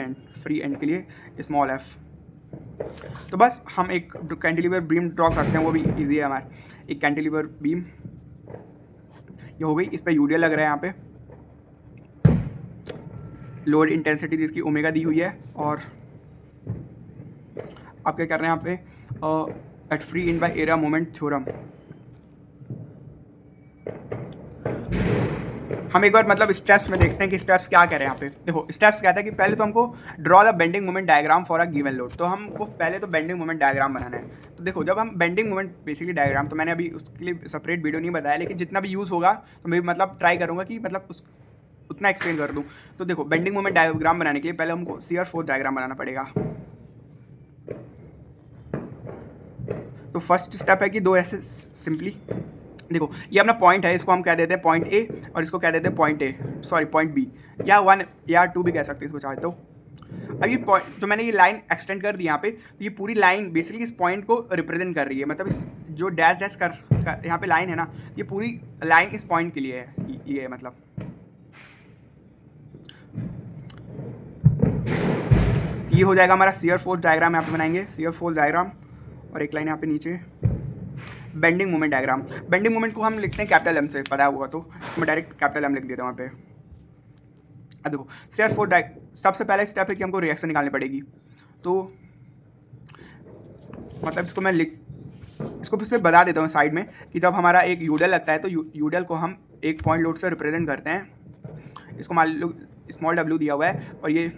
एंड के लिए स्मॉल एफ। तो बस हम एक कैंटिलीवर बीम ड्रॉ करते हैं, वो भी इजी है हमारे। एक कैंटिलीवर बीम ये हो गई, इस पर यूडियल लग रहा है यहाँ पे, लोड इंटेंसिटी जिसकी ओमेगा दी हुई है, और आप क्या कर रहे हैं यहाँ पे at free in by area moment theorem. हम एक बार मतलब स्टेप्स में देखते हैं कि स्टेप्स क्या कह रहे हैं यहाँ पे। देखो स्टेप्स कहता है कि पहले तो हमको draw the bending moment diagram for a given load. तो हमको पहले तो बेंडिंग मोमेंट डायग्राम बनाना है। तो देखो जब हम बेंडिंग मोमेंट बेसिकली डायग्राम, तो मैंने अभी उसके लिए सेपरेट वीडियो नहीं बताया, लेकिन जितना भी यूज़ होगा तो मैं मतलब ट्राई करूँगा कि मतलब उतना एक्सप्लेन कर दूँ। तो देखो बेंडिंग मोमेंट डायग्राम बनाने के लिए पहले हमको शियर फोर्स डायग्राम बनाना पड़ेगा। तो फर्स्ट स्टेप है कि दो ऐसे सिंपली देखो ये अपना पॉइंट है, इसको हम कह देते हैं पॉइंट ए, और इसको कह देते हैं पॉइंट बी, या 1 या 2 भी कह सकते हैं इसको चाहे तो। अब ये पॉइंट जो मैंने ये लाइन एक्सटेंड कर दी यहाँ पे, तो ये पूरी लाइन बेसिकली इस पॉइंट को रिप्रेजेंट कर रही है। मतलब इस जो डैश डैश कर यहाँ पे लाइन है ना, ये पूरी लाइन इस पॉइंट के लिए है। ये मतलब ये हो जाएगा हमारा शियर फोर्स डायग्राम। यहाँ पे बनाएंगे शियर फोर्स डायग्राम, और एक लाइन यहाँ पे नीचे bending moment diagram. Bending moment को हम लिखते हैं कैपिटल एम से, पता होगा तो मैं डायरेक्ट कैपिटल एम लिख देता हूँ वहाँ पे। अब देखो शियर फोर्स सबसे पहला स्टेप है कि हमको रिएक्शन निकालनी पड़ेगी। तो मतलब इसको मैं इसको फिर से बता देता हूँ साइड में कि जब हमारा एक यूडियल लगता है तो यूडियल को हम एक पॉइंट लोड से रिप्रेजेंट करते हैं। इसको मान लो स्मॉल w दिया हुआ है, और ये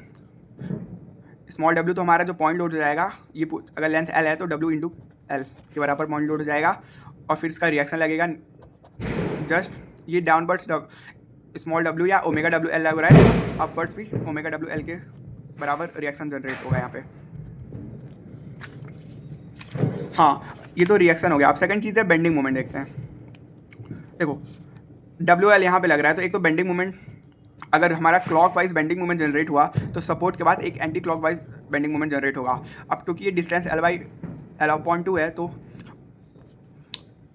स्मॉल w तो हमारा जो पॉइंट लोड हो जाएगा, ये अगर लेंथ l है तो w इंटू एल के बराबर पॉइंट लोड हो जाएगा। और फिर इसका रिएक्शन लगेगा जस्ट ये डाउनवर्ड्स स्मॉल w या ओमेगा w l लग रहा है, अपवर्ड्स भी ओमेगा w l के बराबर रिएक्शन जनरेट होगा यहाँ पे। हाँ ये तो रिएक्शन हो गया। अब सेकंड चीज़ है बेंडिंग मोमेंट देखते हैं। देखो डब्ल्यू एल यहाँ पे लग रहा है, तो एक तो बेंडिंग मोमेंट अगर हमारा क्लॉकवाइज बेंडिंग मोमेंट जनरेट हुआ तो सपोर्ट के बाद एक anti clockwise bending moment generate होगा। अब क्योंकि ये डिस्टेंस L/2 है, तो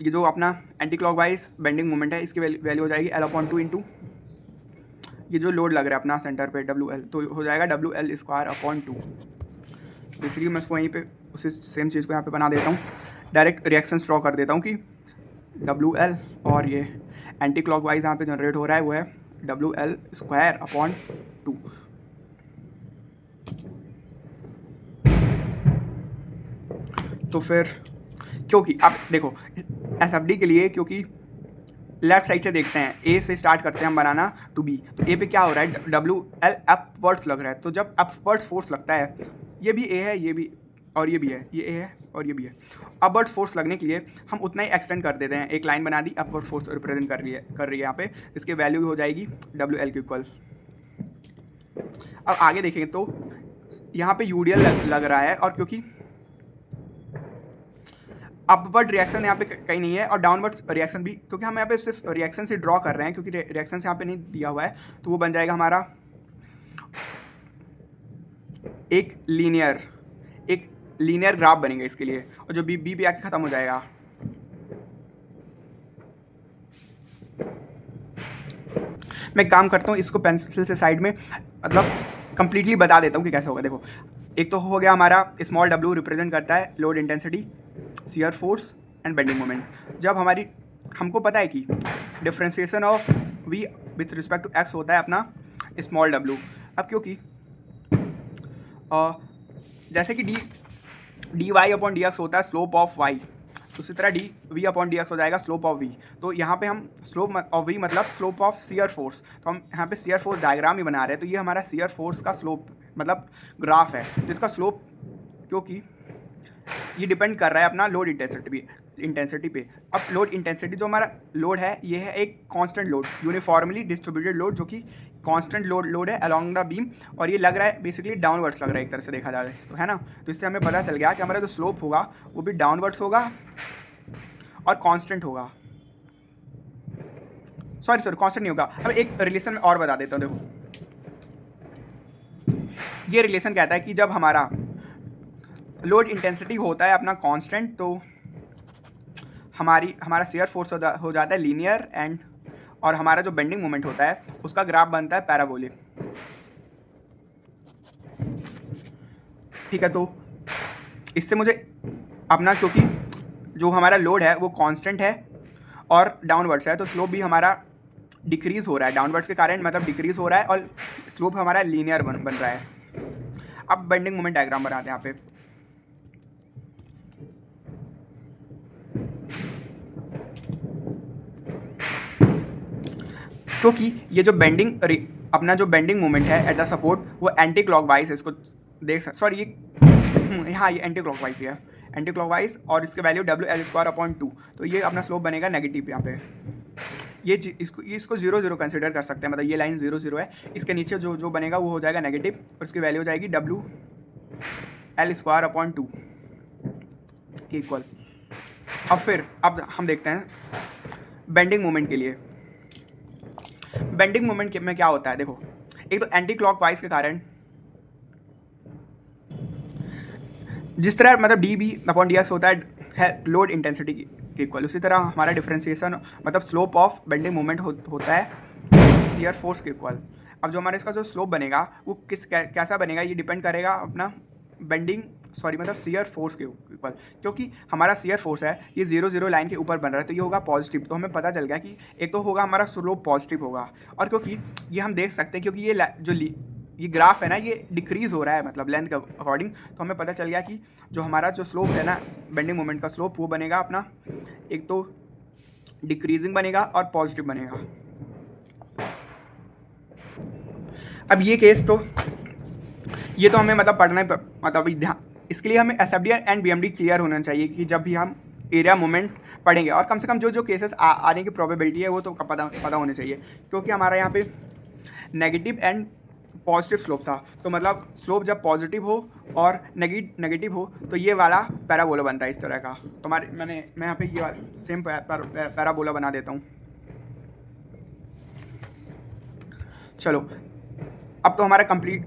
ये जो अपना एंटी क्लॉकवाइज बेंडिंग मोमेंट है इसकी वैल्यू हो जाएगी L/2 इंटू ये जो लोड लग रहा है अपना सेंटर पे WL, तो हो जाएगा WL²/2। इसलिए मैं इसको वहीं पे उसी सेम चीज़ को यहाँ पे बना देता हूँ, डायरेक्ट रिएक्शन ड्रॉ कर देता हूँ कि WL और ये एंटी क्लॉकवाइज यहाँ पे जनरेट हो रहा है वो है WL²/2। तो फिर क्योंकि अब देखो SFD के लिए क्योंकि लेफ्ट साइड से देखते हैं, ए से स्टार्ट करते हैं हम बनाना टू बी। तो ए पे क्या हो रहा है, डब्ल्यू एल अपवर्ड्स लग रहा है। तो जब अपवर्ड्स फोर्स लगता है, ये भी ए है, ये भी, और ये भी है, ये ए है और ये भी है। अपवर्ड फोर्स लगने के लिए हम उतना ही एक्सटेंड कर देते हैं, एक लाइन बना दी, अपवर्ड फोर्स रिप्रेजेंट कर रही है यहाँ पे, इसकी वैल्यू हो जाएगी डब्ल्यू एल के इक्वल। अब आगे देखेंगे तो यहाँ पे यूडीएल लग रहा है, और क्योंकि अपवर्ड रिएक्शन यहाँ पे कहीं नहीं है और डाउनवर्ड रिएक्शन भी, क्योंकि हम यहाँ पे सिर्फ रिएक्शन से ड्रॉ कर रहे हैं, क्योंकि रिएक्शन से यहाँ पे नहीं दिया हुआ है, तो वो बन जाएगा हमारा एक लीनियर ग्राफ बनेगा इसके लिए, और जो बी पे आके ख़त्म हो जाएगा। मैं काम करता हूँ इसको पेंसिल से साइड में, मतलब कंप्लीटली बता देता हूँ कि कैसे होगा। देखो, एक तो हो गया हमारा स्मॉल डब्ल्यू रिप्रेजेंट करता है load intensity, shear force and bending moment. जब हमको पता है कि differentiation of V with respect to X होता है अपना स्मॉल डब्ल्यू। अब क्योंकि जैसे कि D Y upon D x होता है स्लोप ऑफ वाई, उसी तरह D V upon D X हो जाएगा स्लोप ऑफ वी। तो यहाँ पे हम स्लोप ऑफ वी मतलब स्लोप ऑफ शियर फोर्स, तो हम यहाँ पे शियर फोर्स डायग्राम ही बना रहे हैं। तो ये हमारा शियर फोर्स का स्लोप मतलब ग्राफ है। तो इसका स्लोप, क्योंकि ये डिपेंड कर रहा है अपना लोड इंटेंसिटी पे। अब लोड इंटेंसिटी जो हमारा लोड है, ये है एक constant load, uniformly distributed load, जो कि कांस्टेंट लोड है अलोंग द बीम, और ये लग रहा है बेसिकली डाउनवर्ड्स लग रहा है एक तरह से देखा जाए तो, है ना। तो इससे हमें पता चल गया कि हमारा जो स्लोप होगा वो भी डाउनवर्ड्स होगा और कांस्टेंट होगा। सॉरी कांस्टेंट नहीं होगा। अब एक रिलेशन में और बता देता हूँ। देखो, ये रिलेशन कहता है कि जब हमारा लोड इंटेंसिटी होता है अपना कांस्टेंट, तो हमारा शियर फोर्स हो जाता है लीनियर एंड, और हमारा जो बेंडिंग मोमेंट होता है उसका ग्राफ बनता है पैराबोलिक। ठीक है, तो इससे मुझे अपना, क्योंकि जो हमारा लोड है वो कांस्टेंट है और डाउनवर्ड्स है, तो स्लोप भी हमारा डिक्रीज हो रहा है डाउनवर्ड्स के कारण, मतलब डिक्रीज हो रहा है, और स्लोप हमारा लीनियर बन रहा है। अब बेंडिंग मोमेंट डायग्राम बनाते हैं यहाँ पे। क्योंकि ये जो अपना जो बेंडिंग मोमेंट है एट द सपोर्ट, वो एंटी क्लॉकवाइज है, इसको सॉरी हाँ ये एंटी क्लॉकवाइज है, एंटी क्लॉकवाइज, और इसके वैल्यू WL²/2। तो ये अपना स्लोप बनेगा नेगेटिव यहाँ पे। इसको 0 कंसिडर कर सकते हैं, मतलब ये लाइन 0 है, इसके नीचे जो बनेगा वो हो जाएगा नेगेटिव, और इसकी वैल्यू हो जाएगी WL²/2 के इक्वल। अब हम देखते हैं बेंडिंग मोमेंट के लिए। बेंडिंग मोमेंट में क्या होता है, देखो, एक तो एंटी क्लॉकवाइज के कारण जिस तरह मतलब dB/dx होता है लोड इंटेंसिटी के इक्वल, उसी तरह हमारा डिफरेंशिएशन मतलब स्लोप ऑफ बेंडिंग मोमेंट होता है शियर फोर्स के इक्वल। अब जो हमारा इसका जो स्लोप बनेगा वो कैसा बनेगा, ये डिपेंड करेगा अपना मतलब शियर फोर्स के ऊपर, क्योंकि हमारा शियर फोर्स है ये 0 लाइन के ऊपर बन रहा है, तो ये होगा पॉजिटिव। तो हमें पता चल गया कि एक तो होगा हमारा स्लोप पॉजिटिव होगा, और क्योंकि ये हम देख सकते हैं क्योंकि ये ग्राफ है ना, ये डिक्रीज़ हो रहा है मतलब लेंथ के अकॉर्डिंग, तो हमें पता चल गया कि जो हमारा जो स्लोप है ना बेंडिंग मोमेंट का स्लोप, वो बनेगा अपना एक तो डिक्रीजिंग बनेगा और पॉजिटिव बनेगा। अब ये केस तो ये तो हमें मतलब पढ़ना मतलब ध्यान, इसके लिए हमें SFD एंड BMD क्लियर होना चाहिए कि जब भी हम एरिया मोमेंट पढ़ेंगे, और कम से कम जो केसेस आने की प्रोबेबिलिटी है वो तो पता होने चाहिए, क्योंकि हमारा यहाँ पे नेगेटिव एंड पॉजिटिव स्लोप था। तो मतलब स्लोप जब पॉजिटिव हो और नेगेटिव हो तो ये वाला पैराबोला बनता है इस तरह का। तो मैं यहाँ पे ये सेम पैराबोला बना देता हूँ। चलो, अब तो हमारा कंप्लीट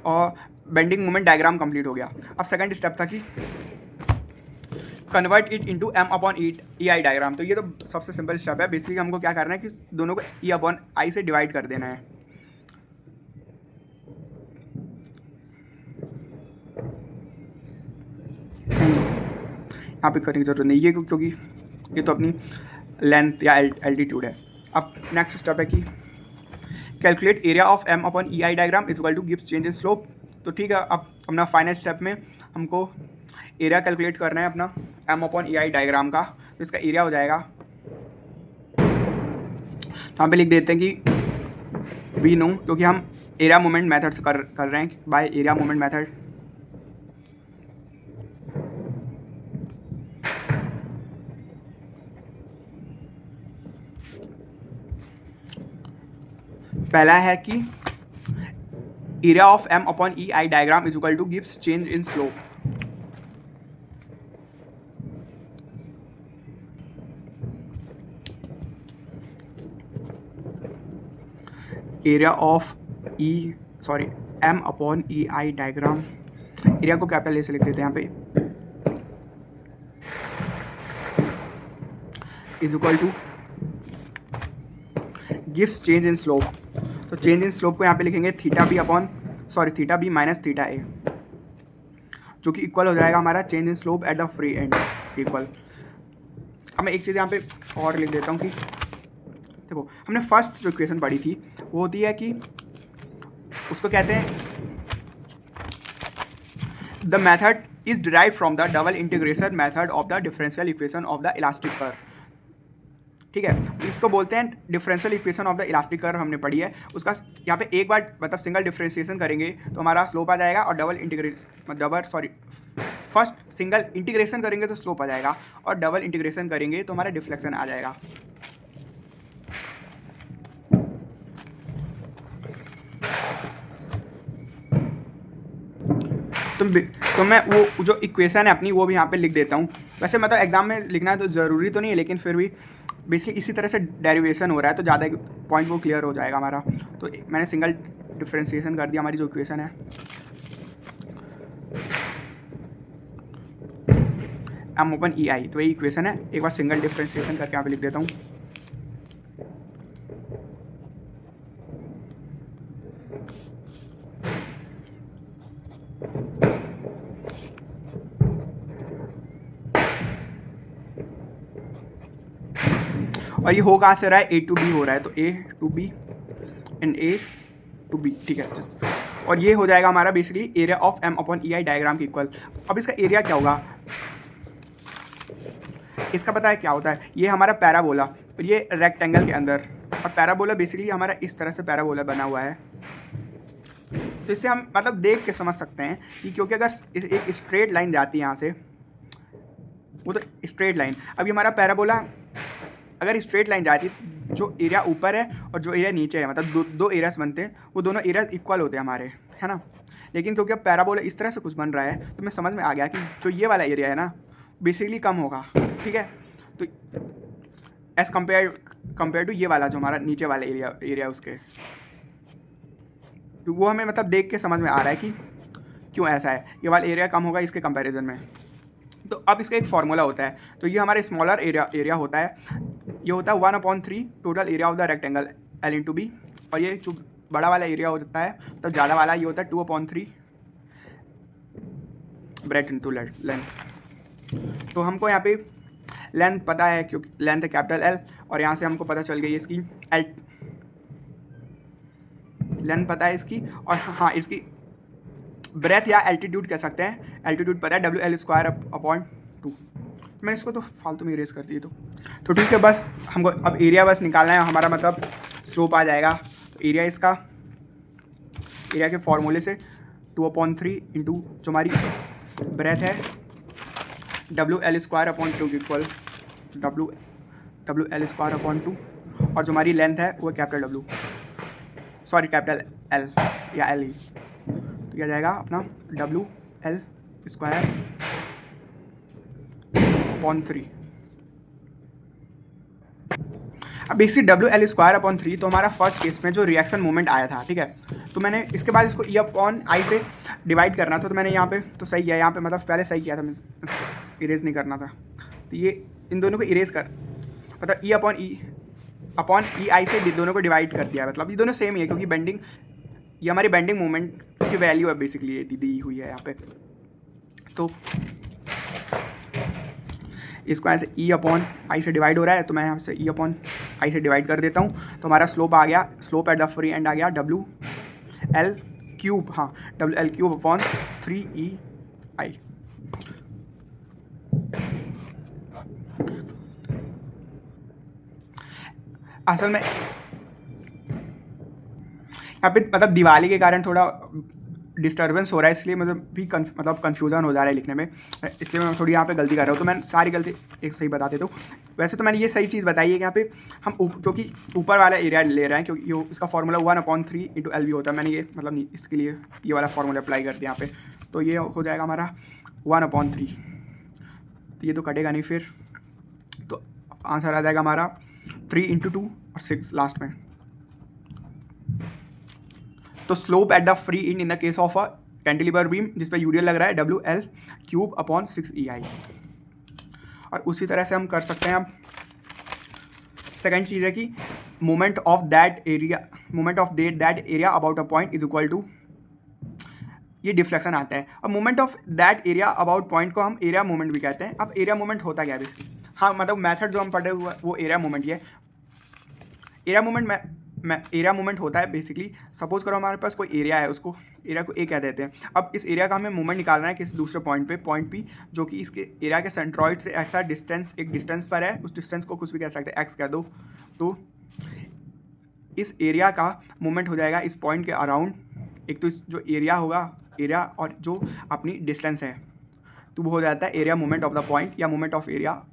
और बेंडिंग मोमेंट डायग्राम कंप्लीट हो गया। अब सेकंड स्टेप था कि convert it into M/EI diagram. तो ये तो सबसे सिंपल स्टेप है। बेसिकली हमको क्या करना है कि दोनों को E/I से डिवाइड कर देना है। यहाँ पे करने की जरूरत नहीं है क्योंकि ये तो अपनी लेंथ या एल्टीट्यूड है। अब नेक्स्ट स्टेप है कि calculate area of M/EI diagram is equal to gives change in slope. तो ठीक है, अब अपना फाइनल स्टेप में हमको एरिया कैलकुलेट करना है अपना M/EI डायग्राम का। तो इसका एरिया हो जाएगा यहाँ पे लिख देते हैं कि वी नो, क्योंकि हम एरिया मोमेंट मेथड से कर रहे हैं बाय एरिया मोमेंट मेथड। पहला है कि area of M upon E I diagram is equal to gives change in slope. Area of M upon E I diagram, area को कैपिटल ए से लिख देते हैं यहाँ पे, is equal to gives change in slope. तो change in slope को यहाँ पे लिखेंगे theta B minus theta A, जो कि इक्वल हो जाएगा हमारा change in slope at the free end equal. अब मैं एक चीज़ यहाँ पे और लिख देता हूँ कि देखो, हमने फर्स्ट जो इक्वेशन पढ़ी थी वो होती है कि उसको कहते हैं the method is derive from the double integration method of the differential equation of the elastic curve. ठीक है, इसको बोलते हैं differential equation of the elastic curve, हमने पढ़ी है। उसका यहाँ पे एक बार मतलब सिंगल डिफरेंशिएशन करेंगे तो हमारा स्लोप आ जाएगा, और फर्स्ट सिंगल इंटीग्रेशन करेंगे तो स्लोप आ जाएगा, और डबल इंटीग्रेशन करेंगे तो हमारा डिफ्लेक्शन आ जाएगा। तो मैं वो जो इक्वेशन है अपनी वो भी यहाँ पे लिख देता हूँ। वैसे मतलब एग्जाम में लिखना तो ज़रूरी तो नहीं है, लेकिन फिर भी बेसिकली इसी तरह से डेरिवेशन हो रहा है तो ज़्यादा पॉइंट वो क्लियर हो जाएगा हमारा। तो मैंने सिंगल डिफरेंशिएशन कर दिया हमारी जो इक्वेशन है एम ओपन ई आई, तो ये इक्वेशन है। एक बार सिंगल डिफरेंशिएशन करके यहाँ पे लिख देता हूँ। और ये हो कहाँ से रहा है, ए टू बी हो रहा है, तो A to B and A to B, ठीक है। और ये हो जाएगा हमारा basically area of M upon E I diagram के इक्वल। अब इसका एरिया क्या होगा, इसका पता है क्या होता है, ये हमारा पैराबोला और ये रेक्टेंगल के अंदर, और पैराबोला बेसिकली हमारा इस तरह से पैराबोला बना हुआ है। तो इससे हम मतलब देख के समझ सकते हैं कि क्योंकि अगर एक स्ट्रेट लाइन जाती है यहाँ से, वो तो स्ट्रेट लाइन, अभी हमारा पैराबोला अगर स्ट्रेट लाइन जाती है, जो एरिया ऊपर है और जो एरिया नीचे है, मतलब दो एरियाज बनते हैं, वो दोनों एरियाज इक्वल होते हैं हमारे, है ना। लेकिन क्योंकि अब पैराबोला इस तरह से कुछ बन रहा है तो मैं समझ में आ गया कि जो ये वाला एरिया है ना बेसिकली कम होगा, ठीक है। तो एज कंपेयर टू ये वाला जो हमारा नीचे वाला एरिया उसके, तो वो हमें मतलब देख के समझ में आ रहा है कि क्यों ऐसा है, ये वाला एरिया कम होगा इसके कंपैरिजन में। तो अब इसका एक फार्मूला होता है, तो ये हमारा स्मॉलर एरिया होता है, ये होता है 1/3 total area of the rectangle L into B, और ये जो बड़ा वाला एरिया होता है तो ज़्यादा वाला ये होता है 2/3 ब्रेथ इंटू लेंथ। तो हमको यहाँ पे लेंथ पता है क्योंकि लेंथ है कैपिटल एल, और यहाँ से हमको पता चल गई इसकी लेंथ पता है इसकी, और हाँ इसकी ब्रेथ या एल्टीट्यूड कह सकते हैं, एल्टीट्यूड पता है WL²/2। मैंने इसको तो फालतू में इरेज कर दी। तो ठीक है, बस हमको अब एरिया बस निकालना है, हमारा मतलब स्लोप आ जाएगा। तो एरिया इसका एरिया के फॉर्मूले से 2/3 इंटू जो हमारी ब्रेथ है WL²/2 इक्वल WL²/2, और जो हमारी लेंथ है वो कैपिटल कैपिटल एल या एल ही, तो क्या जाएगा अपना WL²/3। अब बेसिक WL²/3 तो हमारा फर्स्ट केस में जो रिएक्शन मोमेंट आया था, ठीक है। तो मैंने इसके बाद इसको E/I से डिवाइड करना था, तो मैंने यहाँ पे तो सही किया, यहाँ पे मतलब पहले सही किया था, मैं इरेज नहीं करना था। तो ये इन दोनों को इरेज कर मतलब E/E से दोनों को डिवाइड कर दिया, मतलब ये दोनों सेम ही है क्योंकि बेंडिंग, ये हमारी बेंडिंग मोमेंट की वैल्यू है बेसिकली, ये दी हुई है यहाँ पे। तो इसको ऐसे E/I से डिवाइड हो रहा है, तो मैं यहाँ से E/I से डिवाइड कर देता हूँ। तो हमारा स्लोप आ गया, slope at the free end आ गया WL3, हाँ WL3/3EI। असल में यहाँ पे मतलब दिवाली के कारण थोड़ा डिस्टर्बेंस हो रहा है, इसलिए मतलब भी मतलब कन्फ्यूज़न हो जा रहा है लिखने में, इसलिए मैं थोड़ी यहाँ पे गलती कर रहा हूँ। तो मैं सारी गलती एक सही बता देता हूँ। वैसे तो मैंने ये सही चीज़ बताई है कि यहाँ पे हम क्योंकि ऊपर वाला एरिया ले रहे हैं, क्योंकि ये इसका फॉर्मूला 1/3 × LV होता है। मैंने ये मतलब इसके लिए ये वाला फॉर्मूला अप्लाई कर दिया यहाँ पे, तो ये हो जाएगा हमारा 1/3। तो ये तो कटेगा नहीं फिर, तो आंसर आ जाएगा हमारा 3 × 2 और 6 लास्ट में। तो slope at the free in the case of a cantilever beam जिस पे यूडियल लग रहा है WL3/6 EI। और उसी तरह से हम कर सकते हैं। अब सेकंड चीज़ है कि moment of that area about a point is equal to, ये डिफ्लेक्शन आता है। अब moment of that area about point को हम एरिया मोमेंट भी कहते हैं। अब एरिया मोमेंट होता क्या है बेसिकली, हाँ मतलब मेथड जो हम पढ़े हुए वो एरिया मोमेंट ही है। एरिया मोमेंट होता है बेसिकली, सपोज करो हमारे पास कोई एरिया है, उसको एरिया को ए कह देते हैं। अब इस एरिया का हमें मोमेंट निकालना है किसी दूसरे पॉइंट पे, पॉइंट पी जो कि इसके एरिया के सेंट्रॉइड से ऐसा डिस्टेंस, एक डिस्टेंस पर है, उस डिस्टेंस को कुछ भी कह सकते हैं, एक्स कह दो। तो इस एरिया का मोमेंट हो जाएगा इस पॉइंट के अराउंड, एक तो इस जो एरिया होगा, एरिया और जो अपनी डिस्टेंस है, तो वो हो जाता है area moment of the point, या moment of area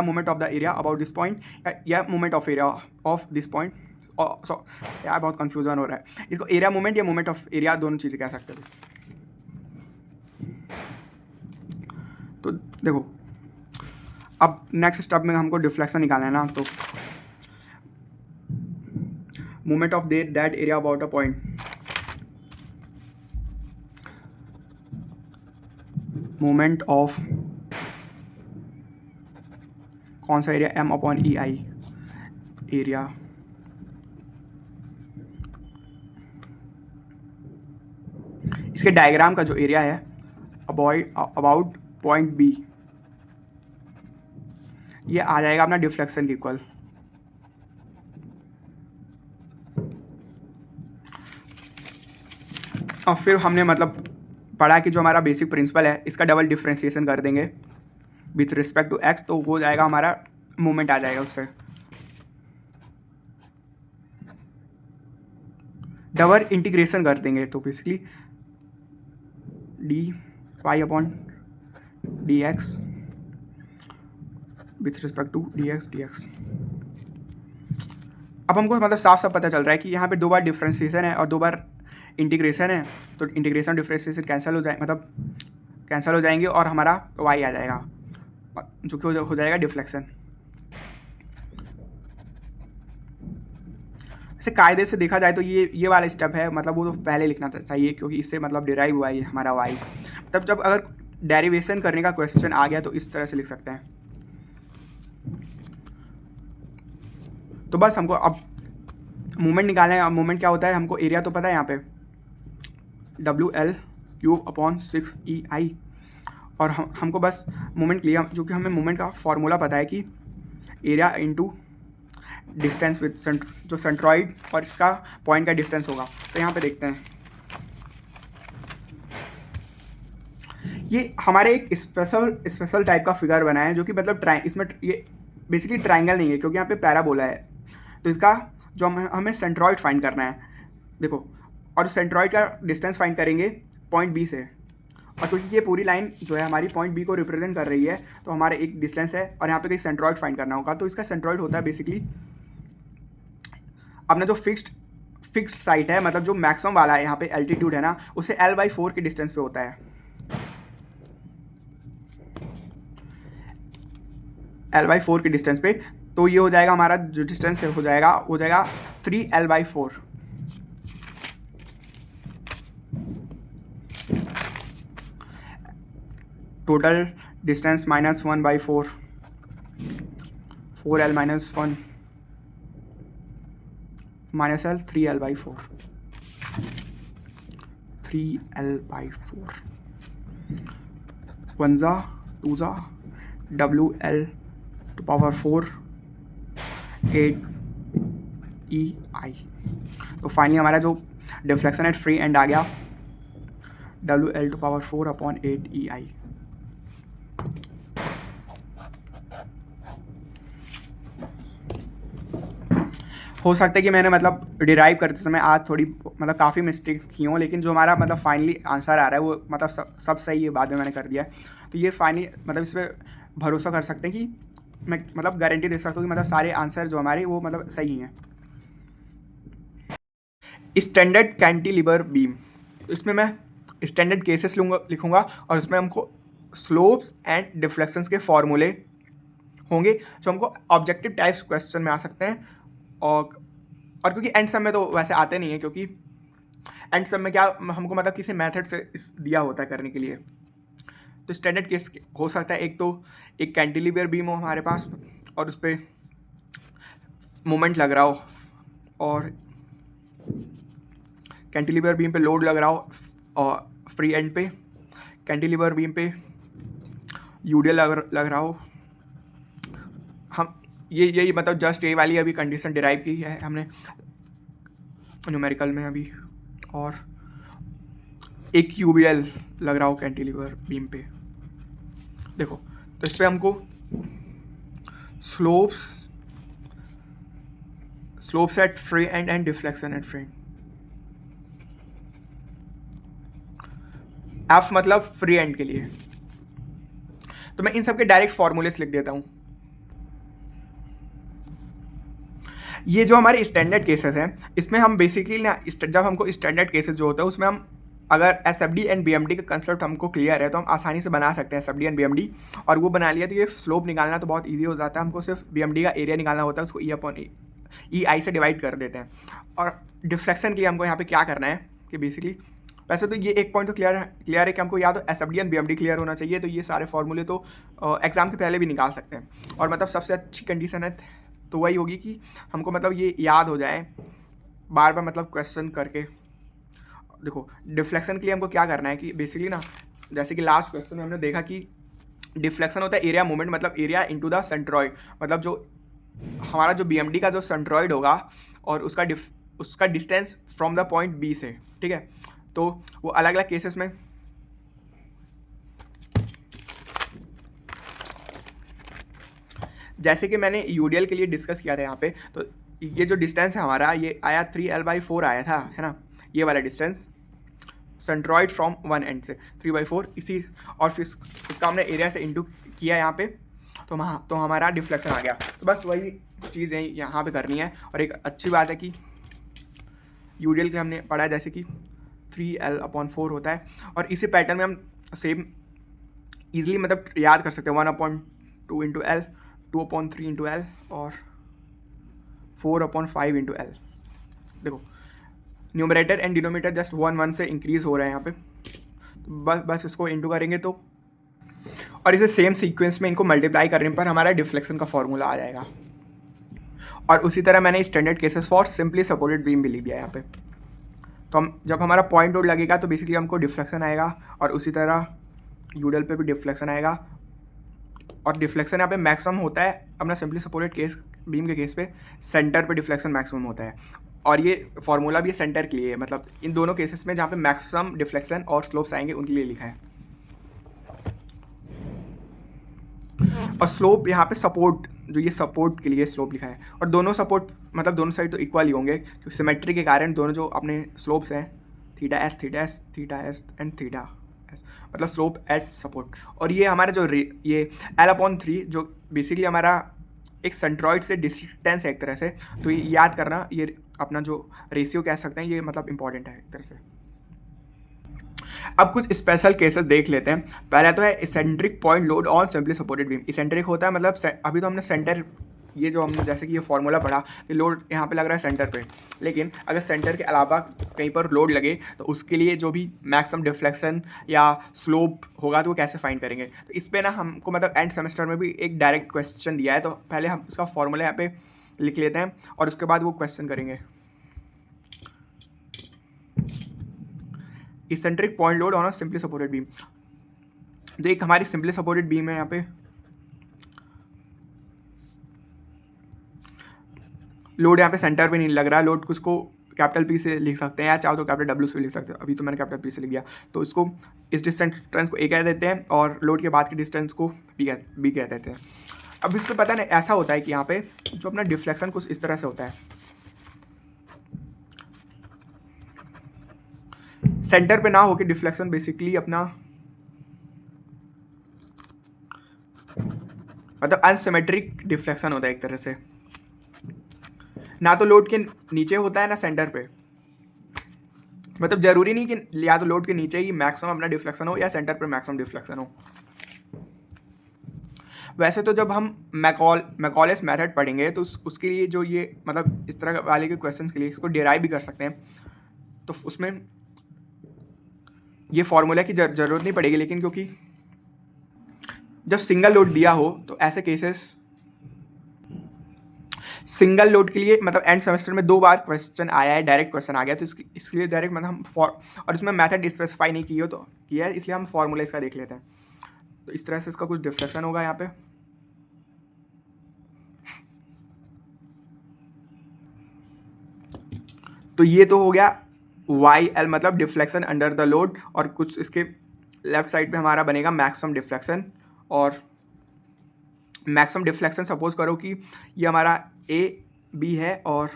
moment of the area about this point, या moment of area of this point. यार बहुत कंफ्यूजन हो रहा है, इसको एरिया मोमेंट या मोमेंट ऑफ एरिया दोनों चीज़ें कह सकते हो। तो देखो अब नेक्स्ट स्टेप में हमको डिफ्लेक्शन निकालना है ना, तो moment of that area about a point, moment of कौन सा एरिया, M/EI एरिया इसके डायग्राम का जो एरिया है अबाउट पॉइंट बी, ये आ जाएगा अपना डिफ्लेक्शन के इक्वल। और फिर हमने मतलब पढ़ा कि जो हमारा बेसिक प्रिंसिपल है इसका डबल डिफ्रेंशिएशन कर देंगे विथ रिस्पेक्ट टू एक्स, तो वो जाएगा हमारा मोमेंट आ जाएगा उससे। डबल इंटीग्रेशन कर देंगे तो basically dy/dx with respect to dx। अब हमको मतलब साफ साफ पता चल रहा है कि यहाँ पे 2 बार डिफ्रेंशिएशन है और 2 बार इंटीग्रेशन है, तो इंटीग्रेशन डिफ्रेंशिएशन कैंसिल हो जाएंगे और हमारा y आ जाएगा, जो कि हो जाएगा डिफ्लेक्शन। ऐसे कायदे से देखा जाए तो ये वाला स्टेप है, मतलब वो तो पहले लिखना चाहिए क्योंकि इससे मतलब डिराइव हुआ है हमारा y। तब जब अगर डेरिवेशन करने का क्वेश्चन आ गया तो इस तरह से लिख सकते हैं। तो बस हमको अब मोमेंट निकालना है। अब मोमेंट क्या होता है, हमको एरिया तो पता है यहाँ पे WL3/6EI, और हमको बस मोमेंट लिया, जो कि हमें मोमेंट का फॉर्मूला पता है कि एरिया इंटू डिस्टेंस विद जो सेंट्रॉइड और इसका पॉइंट का डिस्टेंस होगा। तो यहाँ पे देखते हैं, ये हमारे एक स्पेशल टाइप का फिगर बना है जो कि मतलब इसमें ये बेसिकली ट्राइंगल नहीं है क्योंकि यहाँ पे पैराबोला है। तो इसका जो हमें सेंट्रॉइड फाइंड करना है, देखो, और सेंट्रॉइड का डिस्टेंस फाइंड करेंगे पॉइंट बी से, और क्योंकि ये पूरी लाइन जो है हमारी पॉइंट बी को रिप्रेजेंट कर रही है तो हमारे एक डिस्टेंस है और यहाँ पे कहीं सेंट्रॉइड फाइंड करना होगा। तो इसका सेंट्रॉइड होता है बेसिकली अपना जो फिक्स्ड साइट है, मतलब जो मैक्सिमम वाला है यहाँ पे एल्टीट्यूड है ना, उससे L/4 के डिस्टेंस पे होता है। L/4 के डिस्टेंस पे, तो ये हो जाएगा हमारा जो डिस्टेंस है हो जाएगा 3L/4। Total distance -1/4, 4L - 1 -L, 3L/4, 3L/4, 1 2 WL⁴ 8EI। तो फाइनली हमारा जो डिफ्लेक्शन एट फ्री एंड आ गया WL⁴/8EI। हो सकता है कि मैंने मतलब डिराइव करते समय आज थोड़ी मतलब काफ़ी मिस्टेक्स की हों, लेकिन जो हमारा मतलब फाइनली आंसर आ रहा है वो मतलब सब सही है, बाद में मैंने कर दिया है। तो ये फाइनली मतलब इस पर भरोसा कर सकते हैं कि मैं मतलब गारंटी दे सकता हूँ कि मतलब सारे आंसर जो हमारे वो मतलब सही हैं। स्टैंडर्ड कैंटिलीवर बीम, तो इसमें मैं स्टैंडर्ड केसेस लिखूंगा और उसमें हमको स्लोप्स एंड डिफ्लेक्शंस के फॉर्मूले होंगे जो हमको ऑब्जेक्टिव टाइप्स क्वेश्चन में आ सकते हैं। और क्योंकि एंड सम में तो वैसे आते नहीं है, क्योंकि एंड सम में क्या हमको मतलब किसी मेथड से दिया होता है करने के लिए। तो स्टैंडर्ड केस हो सकता है एक तो एक कैंटिलीवर बीम हो हमारे पास और उस पर मोमेंट लग रहा हो, और कैंटिलीवर बीम पे लोड लग रहा हो, और फ्री एंड पे कैंटिलीवर बीम पे यूडियल लग रहा हो। हम यही मतलब जस्ट ये वाली अभी कंडीशन डिराइव की है हमने न्यूमेरिकल में अभी। और एक यूबीएल लग रहा हो कैंटिलीवर बीम पे, देखो तो इस पर हमको slopes at free end deflection at free. F मतलब फ्री एंड के लिए। तो मैं इन सब के डायरेक्ट फॉर्मूलेस लिख देता हूँ। ये जो हमारे स्टैंडर्ड केसेस हैं इसमें हम बेसिकली ना जब हमको स्टैंडर्ड केसेस जो होता है उसमें हम अगर S F D and B M D का कंसेप्ट हमको क्लियर है तो हम आसानी से बना सकते हैं S F D and B M D. और वो बना लिया तो ये स्लोप निकालना तो बहुत ईजी हो जाता है, हमको सिर्फ बी एम डी का एरिया निकालना होता है, उसको ई अपॉन ई आई से डिवाइड कर देते हैं। और डिफ्लेक्शन के लिए हमको यहाँ पे क्या करना है कि बेसिकली वैसे तो ये एक पॉइंट तो क्लियर है कि हमको या तो S F D and B M D clear होना चाहिए, तो ये सारे फॉर्मूले तो एग्जाम के पहले भी निकाल सकते हैं। और मतलब सबसे अच्छी कंडीशन है तो वही होगी कि हमको मतलब ये याद हो जाए बार बार मतलब क्वेश्चन करके। देखो डिफ्लेक्शन के लिए हमको क्या करना है कि बेसिकली ना जैसे कि लास्ट क्वेश्चन में हमने देखा कि डिफ्लेक्शन होता है एरिया मूवमेंट मतलब एरिया इनटू द सेंट्रॉइड, मतलब जो हमारा जो बीएमडी का जो सेंट्रॉइड होगा और उसका distance from the point B से, ठीक है। तो वो अलग अलग केसेस में जैसे कि मैंने यूडीएल के लिए डिस्कस किया था यहाँ पे, तो ये जो डिस्टेंस है हमारा ये आया 3L/4 आया था, है ना, ये वाला distance centroid from one and से 3/4 इसी, और फिर इसका हमने एरिया से इंटू किया यहाँ पे, तो हमारा डिफ्लेक्शन आ गया। तो बस वही चीज़ यहाँ पे करनी है। और एक अच्छी बात है कि यूडीएल के हमने पढ़ा जैसे कि 3L/4 होता है, और इसी पैटर्न में हम सेम ईजिली मतलब याद कर सकते हैं 1/2 इंटू एल, 2/3 इंटू एल और 4/5 इंटू एल। देखो न्यूमरेटर एंड डिनोमिनेटर जस्ट 1 से इंक्रीज हो रहे हैं यहाँ पे, तो बस इसको इंटू करेंगे तो, और इसे सेम सीक्वेंस में इनको मल्टीप्लाई करने पर हमारा डिफ्लेक्शन का फॉर्मूला आ जाएगा। और उसी तरह मैंने standard cases for simply supported beam भी लिख दिया यहाँ पे। तो हम जब हमारा पॉइंट लोड लगेगा तो बेसिकली हमको डिफ्लेक्शन आएगा, और उसी तरह यूडल पे भी डिफ्लेक्शन आएगा। और डिफ्लेक्शन यहाँ पे मैक्सिमम होता है अपना सिंपली सपोर्टेड केस बीम के केस पे, सेंटर पे डिफ्लेक्शन मैक्सिमम होता है। और ये फॉर्मूला भी सेंटर के लिए है, मतलब इन दोनों केसेस में जहाँ पे मैक्सिमम डिफ्लेक्शन और स्लोप्स आएंगे उनके लिए लिखा है। और स्लोप यहाँ पे सपोर्ट, जो ये सपोर्ट के लिए स्लोप लिखा है, और दोनों सपोर्ट मतलब दोनों साइड तो इक्वल ही होंगे क्योंकि सिमेट्री के कारण दोनों जो अपने स्लोप्स हैं theta S and theta S, मतलब स्लोप एट सपोर्ट। और ये हमारा जो ये L/3 जो बेसिकली हमारा एक सेंट्रॉइड से डिस्टेंस है एक तरह से, तो ये याद करना, ये अपना जो रेशियो कह सकते हैं, ये मतलब इंपॉर्टेंट है एक तरह से। अब कुछ स्पेशल केसेस देख लेते हैं। पहला तो है eccentric point load on simply supported beam. Eccentric होता है मतलब अभी तो हमने सेंटर, ये जो हमने जैसे कि ये फॉर्मूला पढ़ा कि लोड यहाँ पे लग रहा है सेंटर पे, लेकिन अगर सेंटर के अलावा कहीं पर लोड लगे तो उसके लिए जो भी मैक्सिमम डिफ्लेक्शन या स्लोप होगा तो वो कैसे फाइंड करेंगे। तो इस पर ना हमको मतलब एंड सेमेस्टर में भी एक डायरेक्ट क्वेश्चन दिया है, तो पहले हम इसका फॉर्मूला यहाँ पे लिख लेते हैं और उसके बाद वो क्वेश्चन करेंगे। Eccentric point load on a simply supported beam, तो एक हमारी सिंपली सपोर्टेड बीम है यहाँ पे, लोड यहाँ पे सेंटर पे नहीं लग रहा है, लोड को उसको कैपिटल पी से लिख सकते हैं या चाहो तो कैपिटल डब्ल्यू से लिख सकते हैं, अभी तो मैंने कैपिटल पी से लिख दिया। तो इसको इस डिस्टेंस को ए कह देते हैं और लोड के बाद के डिस्टेंस को बी कह देते हैं। अब इसको पता नहीं ऐसा होता है कि यहाँ पे जो अपना डिफ्लेक्शन कुछ इस तरह से होता है, सेंटर पे ना होके डिफ्लेक्शन बेसिकली अपना मतलब अनसिमेट्रिक डिफ्लेक्शन होता है एक तरह से, ना तो लोड के नीचे होता है ना सेंटर पे। मतलब जरूरी नहीं कि या तो लोड के नीचे ही मैक्सिमम अपना डिफ्लेक्शन हो या सेंटर पे मैक्सिमम डिफ्लेक्शन हो। वैसे तो जब हम मैकॉलेस मेथड पढ़ेंगे तो उसके लिए जो ये मतलब इस तरह वाले के क्वेश्चंस के लिए इसको डिराइव भी कर सकते हैं, तो उसमें ये फॉर्मूला की जरूरत नहीं पड़ेगी। लेकिन क्योंकि जब सिंगल लोड दिया हो तो ऐसे केसेस सिंगल लोड के लिए मतलब एंड सेमेस्टर में 2 बार क्वेश्चन आया है, डायरेक्ट क्वेश्चन आ गया, तो इसलिए डायरेक्ट मतलब हम और इसमें मेथड स्पेसिफाई नहीं की हो तो किया है, इसलिए हम फॉर्मूला इसका देख लेते हैं। तो इस तरह से इसका कुछ डिफ्लेक्शन होगा यहाँ पे। तो ये तो हो गया वाई एल मतलब डिफ्लेक्शन अंडर द लोड, और कुछ इसके लेफ्ट साइड पे हमारा बनेगा मैक्सिमम डिफ्लेक्शन। और मैक्सिमम डिफ्लेक्शन सपोज करो कि ये हमारा ए बी है और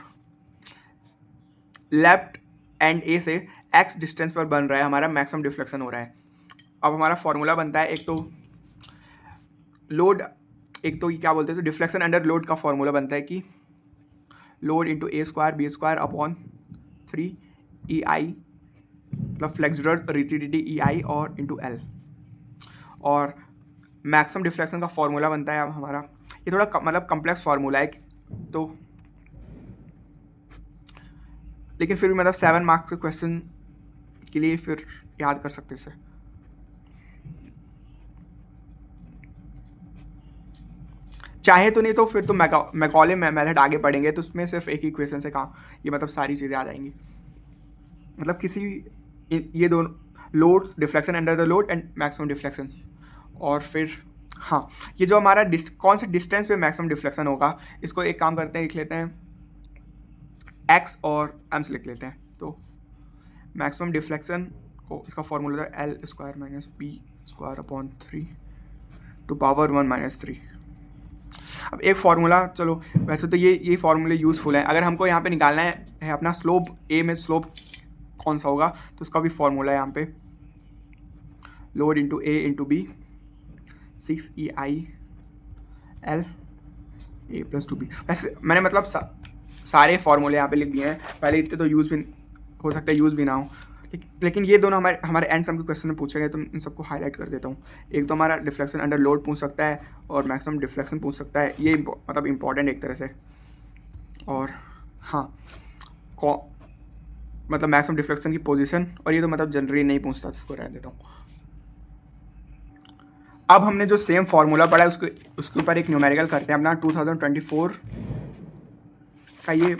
लेफ्ट एंड ए से एक्स डिस्टेंस पर बन रहा है, हमारा मैक्सिमम डिफ्लेक्शन हो रहा है। अब हमारा फॉर्मूला बनता है एक तो लोड, एक तो क्या बोलते हैं डिफ्लेक्शन अंडर लोड का फॉर्मूला बनता है कि लोड इंटू ए स्क्वायर बी स्क्वायर अपॉन 3 ई आई मतलब फ्लेक्सुरल रिजिडिटी ई आई और इंटू एल। और मैक्सिमम डिफ्लेक्शन का फॉर्मूला बनता है अब हमारा, ये थोड़ा मतलब कम्प्लेक्स फार्मूला है तो, लेकिन फिर भी मतलब 7 मार्क्स के क्वेश्चन के लिए फिर याद कर सकते इसे। चाहे तो नहीं तो फिर तो मैकॉले मेथड आगे पढ़ेंगे तो उसमें सिर्फ एक ही क्वेश्चन से कहा ये मतलब सारी चीज़ें आ जाएंगी। मतलब किसी ये दोनों load deflection under the load and maximum deflection. और फिर हाँ, ये जो हमारा कौन से डिस्टेंस पे मैक्सिमम डिफ्लेक्शन होगा, इसको एक काम करते हैं, लिख लेते हैं एक्स और एम से लिख लेते हैं। तो मैक्सिमम डिफ्लेक्शन को इसका फॉर्मूला था L square minus B square upon 3 to power 1 - 3। अब एक फार्मूला, चलो वैसे तो ये फार्मूले यूज़फुल हैं। अगर हमको यहाँ पे निकालना है अपना स्लोप, ए में स्लोप कौन सा होगा तो उसका भी फार्मूला है यहाँ पे, load into A into B 6 E I L A plus 2b। वैसे मैंने मतलब सारे फार्मूले यहाँ पे लिख दिए हैं, पहले इतने तो यूज़ भी हो सकता है यूज़ भी ना हो, लेकिन ये दोनों हमारे एंड सम के क्वेश्चन में पूछे गए तो इन सबको हाईलाइट कर देता हूँ। एक तो हमारा डिफ्लेक्शन अंडर लोड पूछ सकता है और मैक्सिमम डिफ्लेक्शन पूछ सकता है, ये मतलब इम्पॉर्टेंट एक तरह से। और हाँ मतलब मैक्सिमम डिफ्लेक्शन की पोजीशन, और ये तो मतलब जनरली नहीं पूछता, इसको रहने देता हूँ। अब हमने जो सेम फार्मूला पढ़ा है उसके ऊपर एक न्यूमेरिकल करते हैं अपना 2024 का। ये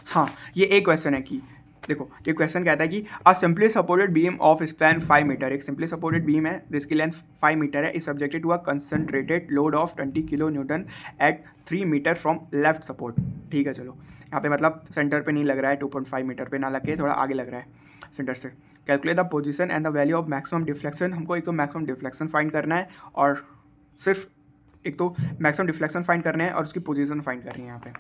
हाँ, ये एक क्वेश्चन है कि देखो ये क्वेश्चन कहता है कि a simply supported beam of span 5 meter, एक सिंपली सपोर्टेड बीम है जिसकी लेंथ 5 मीटर है, is subjected to a concentrated load of 20 kilo newton at 3 meter from left support. ठीक है, चलो यहाँ पे मतलब सेंटर पे नहीं लग रहा है, 2.5 मीटर पे ना लग के थोड़ा आगे लग रहा है सेंटर से। Calculate the position and the value of maximum deflection. हमको एक तो मैक्सिमम डिफ्लेक्शन फाइंड करना है और सिर्फ एक तो मैक्सिमम डिफ्लेक्शन फाइंड करना है और उसकी पोजीशन फाइंड करनी है यहाँ पे।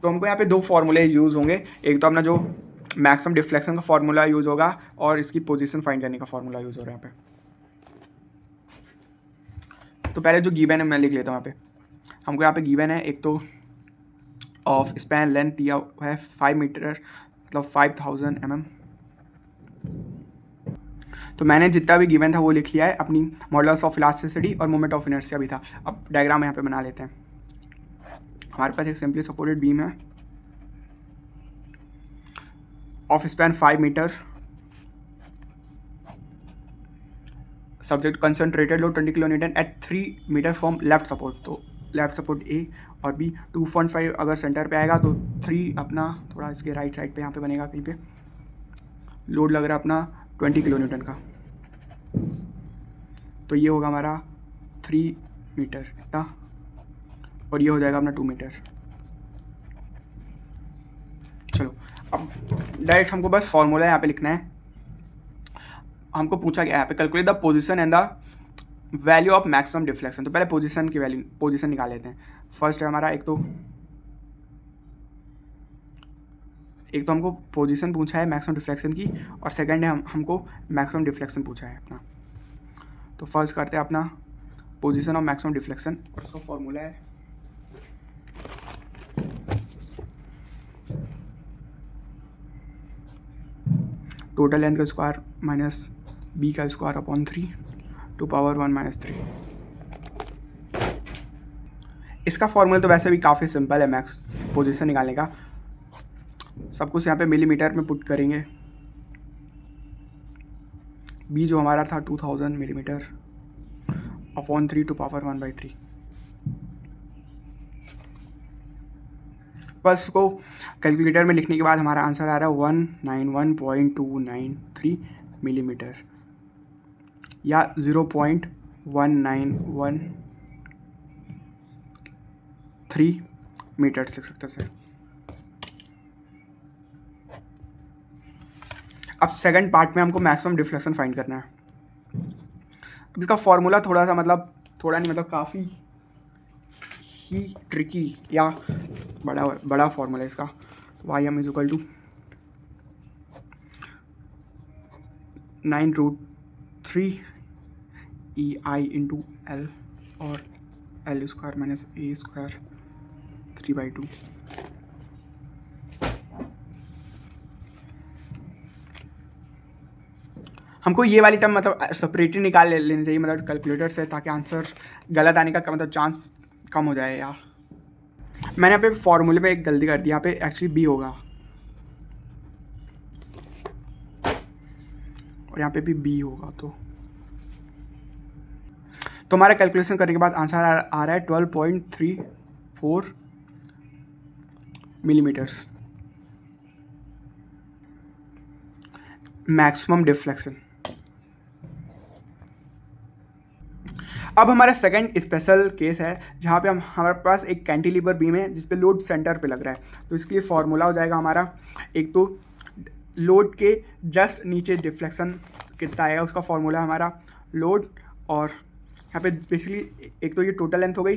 तो हमको यहाँ पे 2 फार्मूले यूज़ होंगे, एक तो अपना जो मैक्सिमम डिफ्लेक्शन का फार्मूला यूज़ होगा और इसकी पोजीशन फाइंड करने का फार्मूला यूज़ हो रहा है यहाँ पे। तो पहले जो गिवन है मैं लिख लेता हूँ यहाँ पे। हमको यहाँ पे गिवन है एक तो ऑफ स्पैन लेंथ दिया है 5 मीटर मतलब 5000 mm। तो मैंने जितना भी गिवन था वो लिख लिया है, अपनी मॉडुलस ऑफ इलास्टिसिटी और मोमेंट ऑफ इनर्शिया भी था। अब डायग्राम यहाँ पे बना लेते हैं। हमारे पास एक सिंपली सपोर्टेड बीम है of span 5 meter, subject concentrated load 20 kilo newton at 3 meter from left support. तो लेफ्ट सपोर्ट ए और बी 2.5 अगर सेंटर पे आएगा तो 3 अपना थोड़ा इसके राइट साइड पे यहाँ पे बनेगा कहीं पे। लोड लग रहा है अपना 20 किलो न्यूटन का, तो ये होगा हमारा 3 मीटर इतना, और ये हो जाएगा अपना 2 मीटर। चलो अब डायरेक्ट हमको बस फॉर्मूला यहाँ पे लिखना है। हमको पूछा गया यहाँ पे calculate the position and the value of maximum deflection. तो पहले पोजीशन की वैल्यू पोजीशन निकाल लेते हैं। फर्स्ट है हमारा एक तो हमको पोजीशन पूछा है मैक्सिमम डिफ्लेक्शन की, और सेकंड है हमको मैक्सिमम डिफ्लेक्शन पूछा है अपना। तो फर्स्ट करते हैं अपना पोजीशन ऑफ मैक्सिमम डिफ्लेक्शन, और उसका फॉर्मूला है टोटल लेंथ का स्क्वायर माइनस बी का स्क्वायर अपॉन 3 टू पावर 1 - 3। इसका फॉर्मूला तो वैसे भी काफ़ी सिंपल है मैक्स पोजीशन निकालने का। सब कुछ यहाँ पे मिलीमीटर में पुट करेंगे। बी जो हमारा था 2000 मिलीमीटर अपॉन 3 टू पावर 1/3। बस उसको कैलकुलेटर में लिखने के बाद हमारा आंसर आ रहा है 191.293 मिलीमीटर, या 0.1913 मीटर लिख सकते हैं। अब सेकंड पार्ट में हमको मैक्सिमम डिफ्लेक्शन फाइंड करना है। अब इसका फॉर्मूला थोड़ा सा थोड़ा नहीं काफ़ी ही ट्रिकी या बड़ा फॉर्मूला है इसका। Y M is equal to 9√3 EI into L, और L square minus A square 3/2। हमको ये वाली टर्म सेपरेटली निकाल लेनी चाहिए कैलकुलेटर से, ताकि आंसर गलत आने का चांस कम हो जाए। या मैंने यहाँ पे फॉर्मूले पे एक गलती कर दी, यहाँ पे एक्चुअली बी होगा और यहाँ पे भी बी होगा। तो हमारा कैलकुलेशन करने के बाद आंसर आ रहा है 12.34 मिलीमीटर्स मैक्सिमम डिफ्लेक्शन। अब हमारा सेकंड स्पेशल केस है जहाँ पे हमारे पास एक कैंटिलीवर बीम है जिस पे लोड सेंटर पे लग रहा है। तो इसके लिए फॉर्मूला हो जाएगा हमारा, एक तो लोड के जस्ट नीचे डिफ्लेक्शन कितना आएगा उसका फॉर्मूला हमारा लोड, और यहाँ पे बेसिकली एक तो ये टोटल लेंथ हो गई।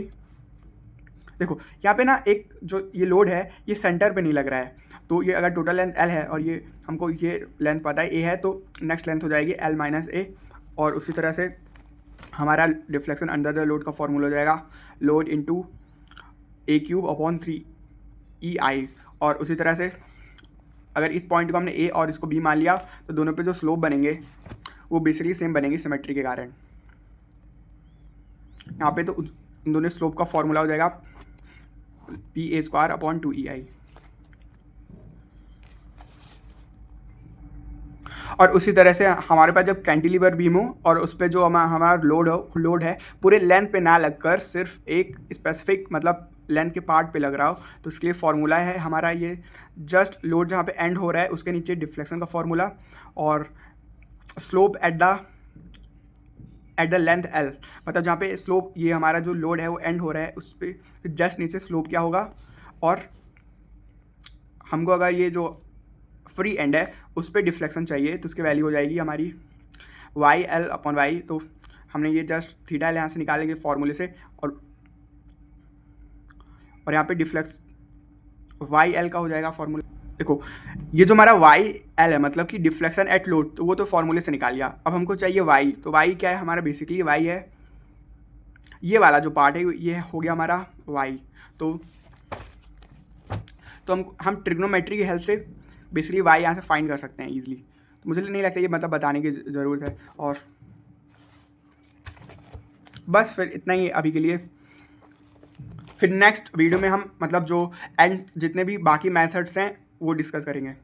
देखो यहाँ पे ना एक जो ये लोड है ये सेंटर पे नहीं लग रहा है, तो ये अगर टोटल लेंथ L है और ये हमको ये लेंथ पता है A है, तो नेक्स्ट लेंथ हो जाएगी L - A। और उसी तरह से हमारा डिफ्लेक्शन अंडर द लोड का फॉर्मूला हो जाएगा load into A³ upon 3EI। और उसी तरह से अगर इस पॉइंट को हमने A और इसको B मान लिया तो दोनों पे जो स्लोप बनेंगे वो बेसिकली सेम बनेंगे सिमेट्री के कारण। यहाँ पे तो इन दोनों स्लोप का फॉर्मूला हो जाएगा PA² अपॉन 2EI। और उसी तरह से हमारे पास जब कैंटिलीवर बीम हो और उस पर जो हमारा लोड है पूरे लेंथ पे ना लगकर सिर्फ एक स्पेसिफिक लेंथ के पार्ट पे लग रहा हो, तो इसके लिए फॉर्मूला है हमारा ये जस्ट लोड जहाँ पे एंड हो रहा है उसके नीचे डिफ्लेक्शन का फॉर्मूला, और slope at the length L, जहाँ पे स्लोप ये हमारा जो लोड है वो एंड हो रहा है उस पर जस्ट नीचे स्लोप क्या होगा। और हमको अगर ये जो फ्री एंड है उस पर डिफ्लेक्शन चाहिए तो उसकी वैल्यू हो जाएगी हमारी YL अपॉन Y। तो हमने ये जस्ट थीटा L यहाँ से निकालेंगे फॉर्मूले से, और यहाँ पे डिफ्लेक्स YL का हो जाएगा फॉर्मूला। देखो ये जो हमारा YL है कि डिफ्लेक्शन एट लोड, तो वो तो फॉर्मूले से निकाल लिया। अब हमको चाहिए Y, तो Y क्या है हमारा, बेसिकली Y है ये वाला जो पार्ट है ये हो गया हमारा Y। तो हम ट्रिग्नोमेट्री की हेल्प से बेसिकली Y यहाँ से फाइंड कर सकते हैं ईजिली। तो मुझे नहीं लगता ये बताने की ज़रूरत है। और बस फिर इतना ही अभी के लिए। फिर नेक्स्ट वीडियो में हम जो एंड जितने भी बाकी मेथड्स हैं वो डिस्कस करेंगे।